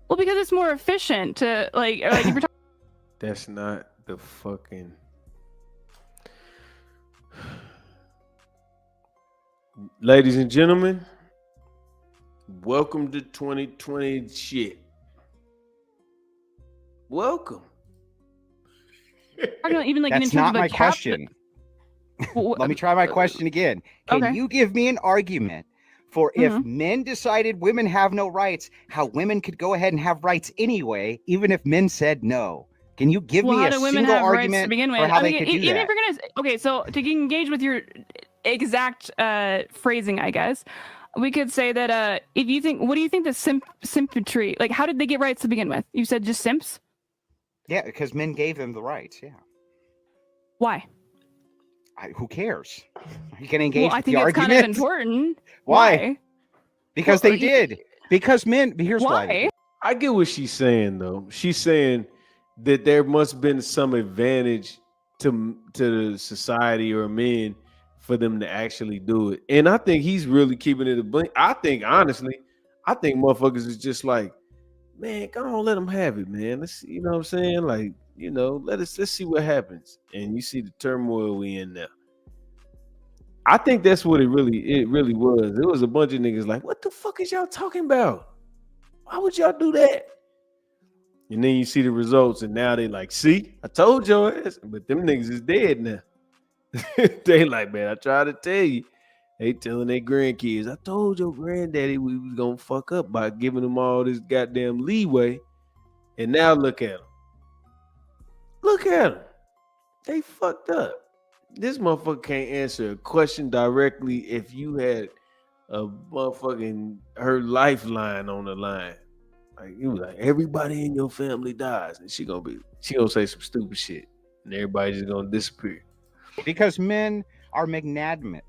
Well, because it's more efficient to like if you're talking. That's not the fucking. Ladies and gentlemen, welcome to 2020 shit. Welcome. Talking about even like in That's terms not of the my cap- question. Let me try my question again. Can Okay. you give me an argument for if Mm-hmm. men decided women have no rights, how women could go ahead and have rights anyway, even if men said no? Can you give Well, me how a do women single have rights to argument begin with? for how I they mean, could do even that? if you're gonna okay, so to engage with your exact phrasing, I guess we could say that if you think, what do you think the simpatry? Like, how did they get rights to begin with? You said just simps. Yeah, because men gave them the rights. Yeah. Why? Who cares? You can engage Well, I with think the it's argument. kind of important. Why? Because Well, they did. Because men. Here's why. Why? I get what she's saying though. She's saying that there must have been some advantage to the society or men for them to actually do it. And I think he's really keeping it a blink. I think honestly, I think motherfuckers is just like, man, go on, let them have it, man. Let's, you know what I'm saying? Like, you know, let's see what happens. And you see the turmoil we in now. I think that's what it really was. It was a bunch of niggas like, what the fuck is y'all talking about? Why would y'all do that? And then you see the results, and now they like, see, I told your ass, but them niggas is dead now. They like, man, I tried to tell you. They telling their grandkids, I told your granddaddy we was gonna fuck up by giving them all this goddamn leeway. And now look at them. Look at them. They fucked up. This motherfucker can't answer a question directly if you had a motherfucking her lifeline on the line. Like, it was like, everybody in your family dies, and she gonna say some stupid shit, and everybody's just gonna disappear. Because men are magnanimous.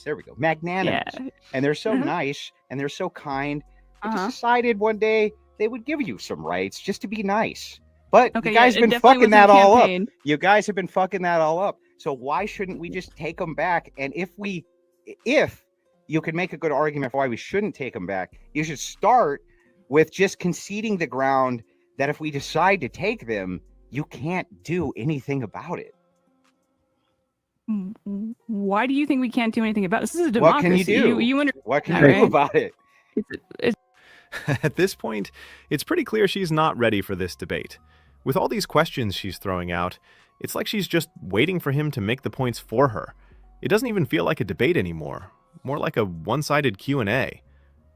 There we go. Magnanimous. Yeah. And they're so nice and they're so kind. They just decided one day they would give you some rights just to be nice. But you guys have been fucking that all up. You guys have been fucking that all up. So why shouldn't we just take them back? And if you can make a good argument for why we shouldn't take them back, you should start with just conceding the ground that if we decide to take them, you can't do anything about it. Why do you think we can't do anything about it? This is a democracy. What can you do? What can you do about it? At this point, it's pretty clear she's not ready for this debate. With all these questions she's throwing out, it's like she's just waiting for him to make the points for her. It doesn't even feel like a debate anymore, more like a one-sided Q&A.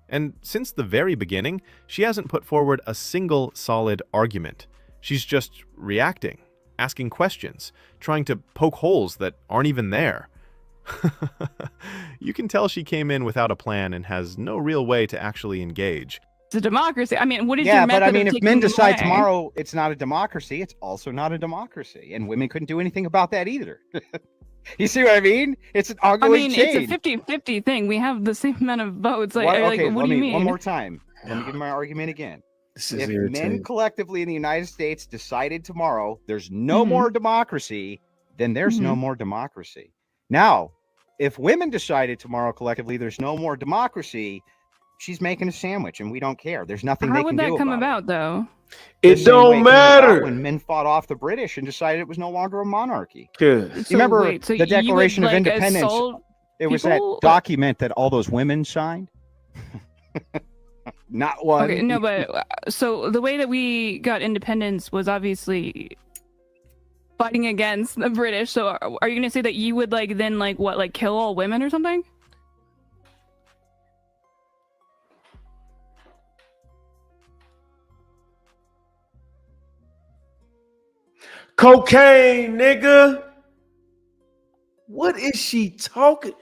And since the very beginning, she hasn't put forward a single solid argument. She's just reacting, asking questions, trying to poke holes that aren't even there. You can tell she came in without a plan and has no real way to actually engage. It's a democracy. I mean, what is your method but I mean, of if men decide away? tomorrow it's not a democracy, it's also not a democracy. And women couldn't do anything about that either. You see what I mean? It's an ongoing chain. It's a 50-50 thing. We have the same amount of votes. Like, okay, what do you mean? One more time. Let me give my argument again. If irritating. men collectively in the United States decided tomorrow there's no more democracy, then there's no more democracy. Now, if women decided tomorrow collectively there's no more democracy, she's making a sandwich and we don't care. There's nothing they can do about it. How would that come about, though? It don't matter. When men fought off the British and decided it was no longer a monarchy. You remember the Declaration of Independence? It was that document that all those women signed. Not one. Okay, no, but so the way that we got independence was obviously fighting against the British. So are you going to say that you would then kill all women or something? Cocaine, nigga. What is she talking?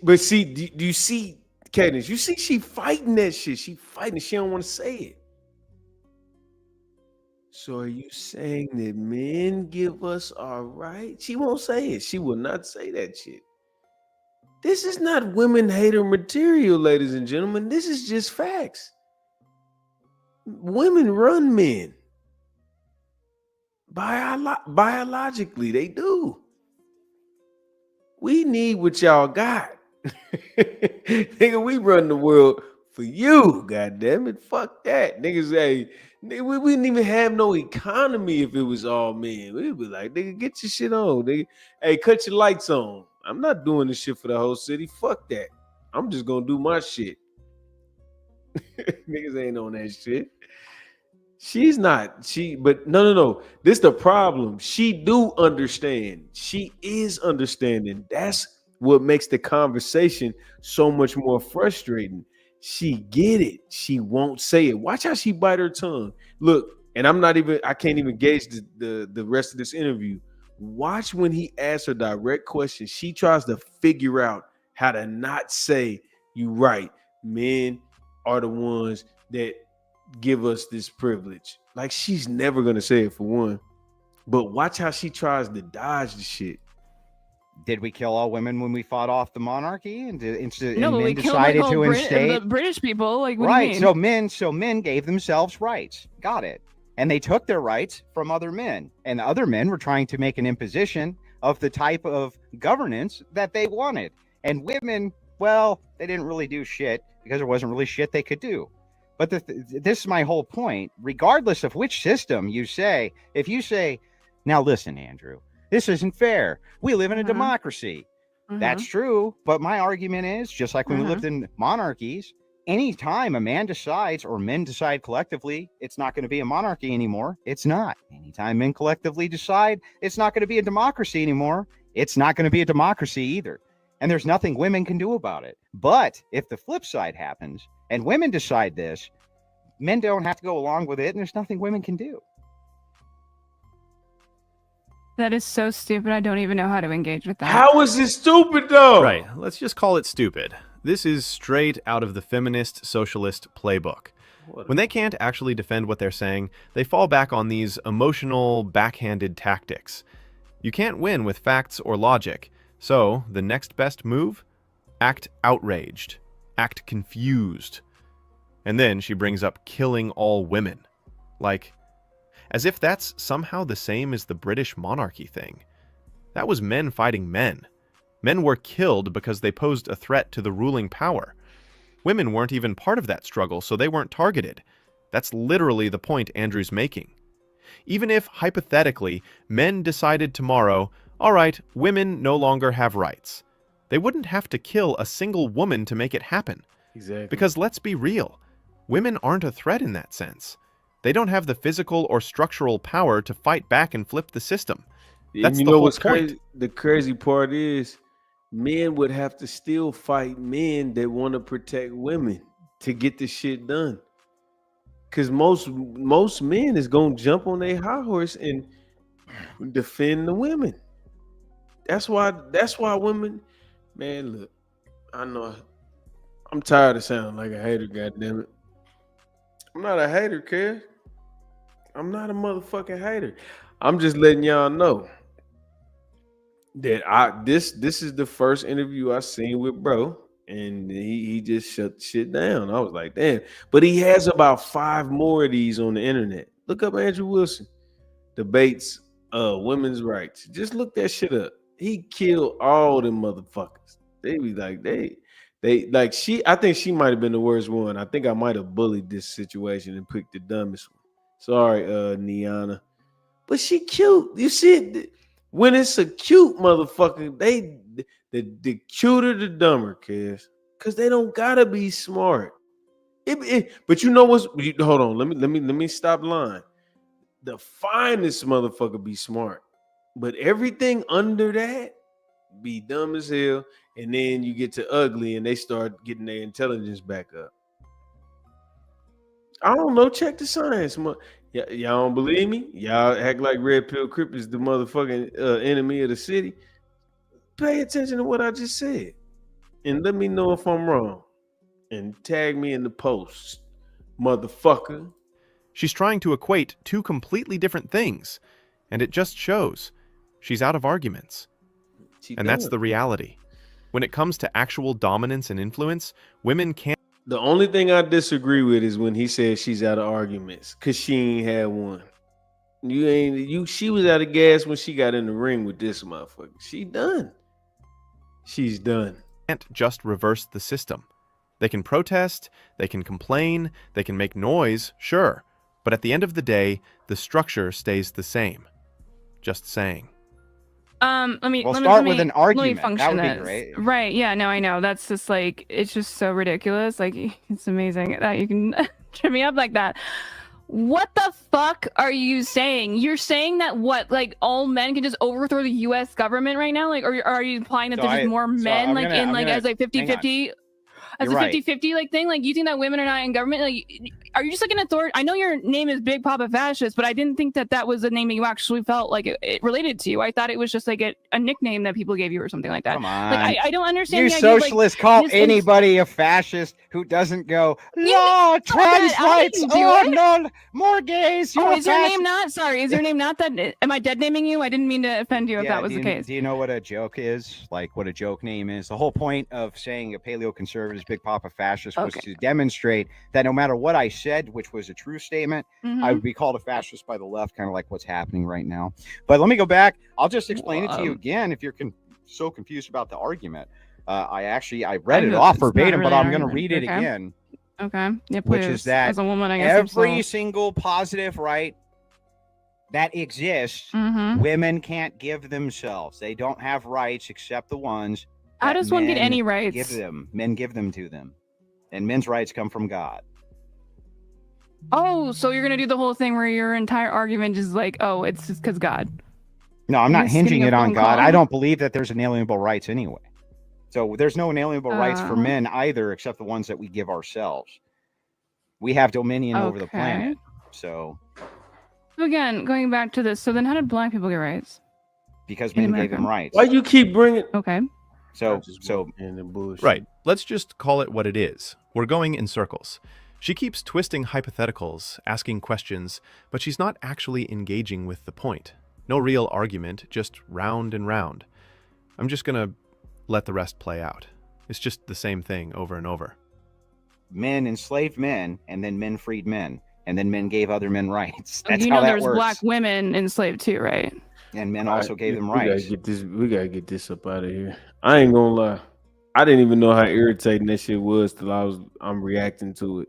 But see, do you see, Cadence? You see, she fighting that shit. She fighting. She don't want to say it. So are you saying that men give us our right? She won't say it. She will not say that shit. This is not women hater material, ladies and gentlemen. This is just facts. Women run men. Biologically, they do. We need what y'all got. Nigga, we run the world for you. God damn it. Fuck that. Niggas say, nigga, we wouldn't even have no economy if it was all men. We'd be like, nigga, get your shit on. Nigga. Hey, cut your lights on. I'm not doing this shit for the whole city. Fuck that. I'm just gonna do my shit. Niggas ain't on that shit. She's not. But no. This the problem. She do understand. She is understanding. That's what makes the conversation so much more frustrating. She get it. She won't say it. Watch how she bite her tongue. Look, and I can't even gauge the rest of this interview. Watch when he asks her direct questions. She tries to figure out how to not say, you right. Men are the ones that give us this privilege. Like, she's never gonna say it for one. But watch how she tries to dodge the shit. Did we kill all women when we fought off the monarchy and No, men we decided killed to instate the British people? Like, what right. do you mean? So men gave themselves rights. Got it. And they took their rights from other men. And the other men were trying to make an imposition of the type of governance that they wanted. And women, well, they didn't really do shit because there wasn't really shit they could do. But this is my whole point. Regardless of which system you say, if you say, now listen, Andrew, this isn't fair. We live in a democracy. That's true. But my argument is, just like when we lived in monarchies, anytime a man decides or men decide collectively it's not going to be a monarchy anymore, it's not. Anytime men collectively decide it's not going to be a democracy anymore, it's not going to be a democracy either. And there's nothing women can do about it. But if the flip side happens and women decide this, men don't have to go along with it, and there's nothing women can do. That is so stupid. I don't even know how to engage with that. How is it stupid, though? Right. Let's just call it stupid. This is straight out of the feminist socialist playbook. When they can't actually defend what they're saying, they fall back on these emotional, backhanded tactics. You can't win with facts or logic. So, the next best move? Act outraged. Act confused. And then she brings up killing all women. Like, as if that's somehow the same as the British monarchy thing. That was men fighting men. Men were killed because they posed a threat to the ruling power. Women weren't even part of that struggle, so they weren't targeted. That's literally the point Andrew's making. Even if, hypothetically, men decided tomorrow, all right, women no longer have rights, they wouldn't have to kill a single woman to make it happen. Exactly. Because let's be real, women aren't a threat in that sense. They don't have the physical or structural power to fight back and flip the system. That's you the know whole what's point. crazy? The crazy part is men would have to still fight men that want to protect women to get the shit done. Because most men is gonna jump on their high horse and defend the women. That's why women, man, look, I know I'm tired of sounding like a hater, goddammit. I'm not a hater, kid. I'm not a motherfucking hater. I'm just letting y'all know that this is the first interview I seen with bro, and he just shut the shit down. I was like, damn. But he has about 5 more of these on the internet. Look up Andrew Wilson debates women's rights. Just look that shit up. He killed all them motherfuckers. They be like, they like I think she might have been the worst one. I think I might have bullied this situation and picked the dumbest one. Sorry, Niana. But she cute. You see it? When it's a cute motherfucker, the cuter the dumber, kids. Cause they don't gotta be smart. But you know what's hold on, let me stop lying. The finest motherfucker be smart, but everything under that be dumb as hell. And then you get to ugly and they start getting their intelligence back up. I don't know. Check the science. Y'all don't believe me? Y'all act like Red Pill Crip is the motherfucking enemy of the city. Pay attention to what I just said. And let me know if I'm wrong. And tag me in the post, motherfucker. She's trying to equate 2 completely different things. And it just shows. She's out of arguments. And that's the reality. When it comes to actual dominance and influence, women can't. The only thing I disagree with is when he says she's out of arguments, cause she ain't had one. She was out of gas when she got in the ring with this motherfucker. She done. She's done. Can't just reverse the system. They can protest, they can complain, they can make noise, sure. But at the end of the day, the structure stays the same. Just saying. Let me start with an argument. Let me That function would be this. great. Right, yeah, no, I know. That's just like, it's just so ridiculous. Like, it's amazing that you can trip me up like that. What the fuck are you saying? You're saying that what, like, all men can just overthrow the U.S. government right now? Like, or are you implying that there's just more men, like, as like 50-50? As You're a right. 50-50 like thing? Like, you think that women are not in government? Like, are you just like an authority? I know your name is Big Papa Fascist, but I didn't think that that was a name that you actually felt like it related to you. I thought it was just like a nickname that people gave you or something like that. Come on. Like, I don't understand. You the idea of, socialists like, call this- anybody a fascist who doesn't go, no, trans I rights, didn't do oh, it. no, more gays. Oh, You're a is your fascist. name not? Sorry, is your name not that? Am I dead naming you? I didn't mean to offend you if that was do the you, case. Do you know what a joke is? Like what a joke name is? The whole point of saying a paleoconservative Big Papa Fascist was to demonstrate that no matter what I said, which was a true statement, Mhm. I would be called a fascist by the left, kind of like what's happening right now. But let me go back. I'll just explain it to you again if you're so confused about the argument. I read it off verbatim, but I'm going to read it again. Okay. Yeah, please. Which is that as a woman, I guess every single positive right that exists, women can't give themselves. They don't have rights except the ones How that does one get men any rights? Give them. Men give them to them. And men's rights come from God. Oh, so you're gonna do the whole thing where your entire argument is like, oh, it's just because God. No, I'm not Just hinging getting a it on phone God. call. I don't believe that there's inalienable rights anyway. So there's no inalienable rights for men either, except the ones that we give ourselves. We have dominion over the planet. So again, going back to this, so then how did black people get rights? because In men gave America. them rights. Why you keep bringing? Okay. So Right. Let's just call it what it is. We're going in circles. She keeps twisting hypotheticals, asking questions, but she's not actually engaging with the point. No real argument, just round and round. I'm just gonna let the rest play out. It's just the same thing over and over. men enslaved men, and then men freed men, and then men gave other men rights. That's you how know that there's works. black women enslaved too, right? And men also gave them We rights. we gotta get this up out of here. I ain't gonna lie. I didn't even know how irritating that shit was till I'm reacting to it.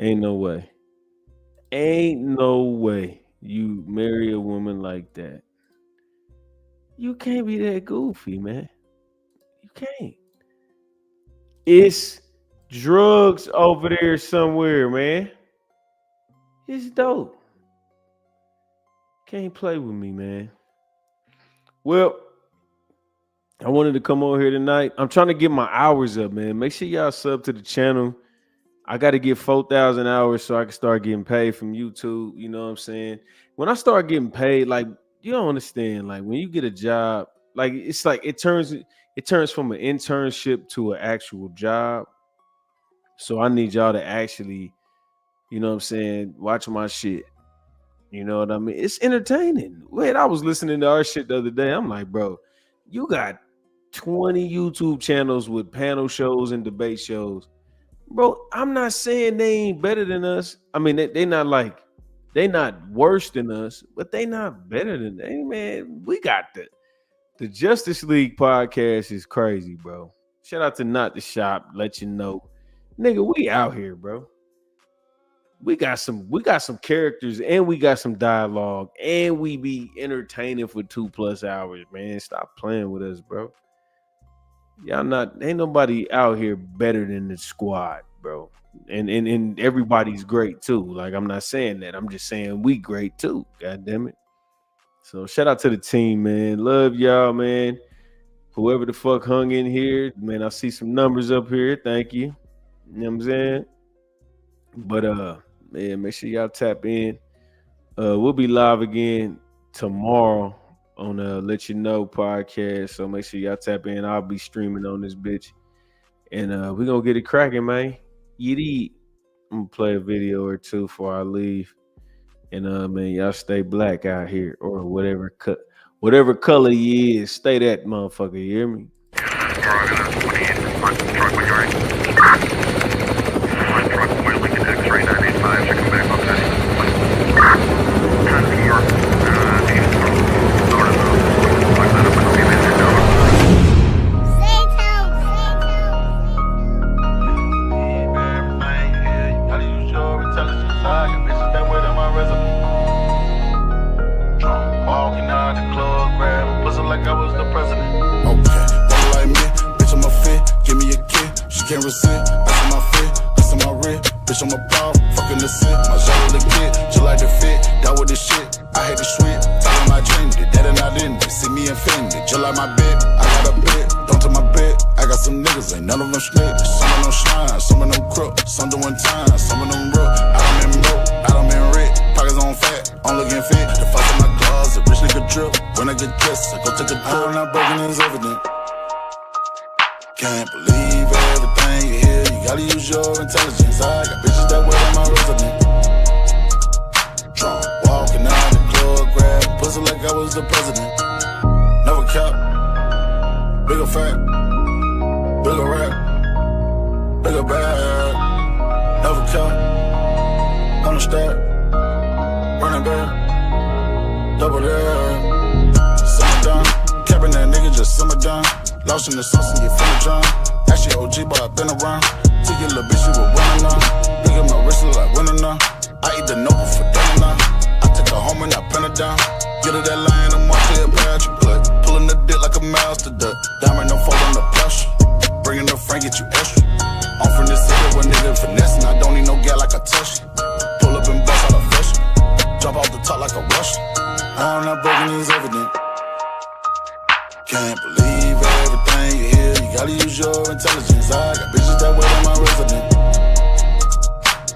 Ain't no way. Ain't no way you marry a woman like that. You can't be that goofy, man. You can't. It's drugs over there somewhere, man. It's dope. Can't play with me, man. Well, I wanted to come over here tonight. I'm trying to get my hours up, man. Make sure y'all sub to the channel. I got to get 4,000 hours so I can start getting paid from YouTube. You know what I'm saying? When I start getting paid, like, you don't understand. Like, when you get a job, like, it's like it turns from an internship to an actual job. So I need y'all to actually, you know what I'm saying, watch my shit. You know what I mean? It's entertaining. Wait, I was listening to our shit the other day. I'm like, bro, you got 20 YouTube channels with panel shows and debate shows. Bro, I'm not saying they ain't better than us. I mean, they not worse than us, but they not better than they, man. We got the Justice League podcast is crazy, bro. Shout out to Not the Shop, let you know. Nigga, we out here, bro. We got some characters and we got some dialogue and we be entertaining for 2+ hours, man. Stop playing with us, bro. Ain't nobody out here better than the squad, bro. And everybody's great too. Like, I'm not saying that. I'm just saying we great too. God damn it. So shout out to the team, man. Love y'all, man. Whoever the fuck hung in here, man. I see some numbers up here. Thank you. You know what I'm saying? But man, make sure y'all tap in. We'll be live again tomorrow on Let You Know podcast. So make sure y'all tap in. I'll be streaming on this bitch. And we're gonna get it cracking, man. Eat. I'm gonna play a video or two before I leave. And man, y'all stay black out here, or whatever color you is, stay that motherfucker, you hear me? Can't resist, ice on my fit, ice on my wrist, bitch on my palm, fucking the sit, my shawty look good, just like the fit, that with the shit, I hate the sweet, talking my dream, the dead and I didn't, see me offended, just like my bit, I got a bit, don't take my bit, I got some niggas, ain't none of them snitch, some of them shine, some of them crook, some doing time, some of them rook, I don't mean broke, I don't mean rich, pockets on fat, I'm looking fit, the fuck in my closet, rich nigga drip, when I get dressed, I go take a trip, I'm not breaking is evident. Can't believe everything you hear. You gotta use your intelligence. I got bitches that wait on my resident. Drunk, walking out the club, grab pussy like I was the president. Never cap, bigger fat, bigger rap, bigger bag. Never cap, the step, running back, double that. Simmer down, capping that nigga just simmer down. Lost in the sauce and you finna drown. Actually OG, but I been around. Took your little bitch, you were running now. Look at my wrist, look like winter now. I eat the Nova for dinner now. I take her home and I pin her down. Get her that line, I'm off to a Patrick blood. Pulling the dick like a mouse to duck. Diamond, no fall on the pressure. Bringing the Frank, get you extra. I'm from this city where nigga finessing. I don't need no gal like I touch. Pull up and bust out a fresh. Jump off the top like a rush. I'm not broken, it's evident. Can't believe everything you hear. You gotta use your intelligence. I got bitches that wait on my resident.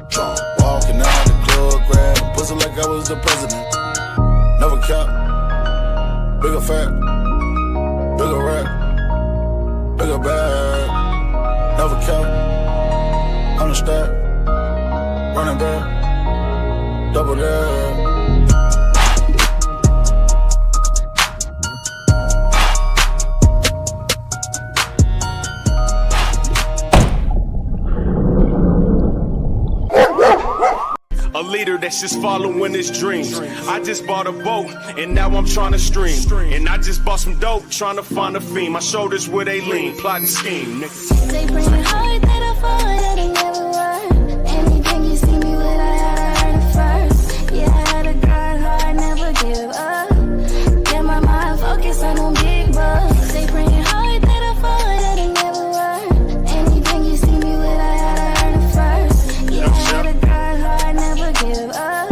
Drunk, walking out the club, grabbing pussy like I was the president. Never cap, bigger fat, bigger rack, bigger bag. Never cap, on the stack, running back, double that. A leader that's just following his dreams. I just bought a boat and now I'm trying to stream. And I just bought some dope, trying to find a fiend. My shoulders where they lean, plotting scheme. They bring it hard that I fall that I never won. Anything you see me with, I heard it first. Yeah, I had a grind hard, never give up. Get my mind focused on them big bucks. They bring it hard that I fall that I never won. Anything you see me with, I heard it first. Yeah, I had a grind hard, never give up.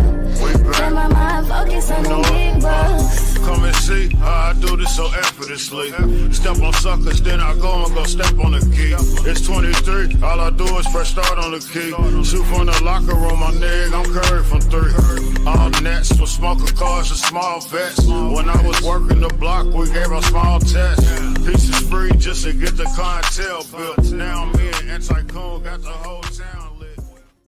Get my mind focused on them big bucks. Come and see how I do this so effortlessly. Step on suckers, then I go and go step on the key. It's 23, all I do is press start on the key. Shoot from the locker room, my nigga, I'm curried from 3. All nets for smoker cars and small vets. When I was working the block, we gave a small test. Pieces free just to get the clientele built.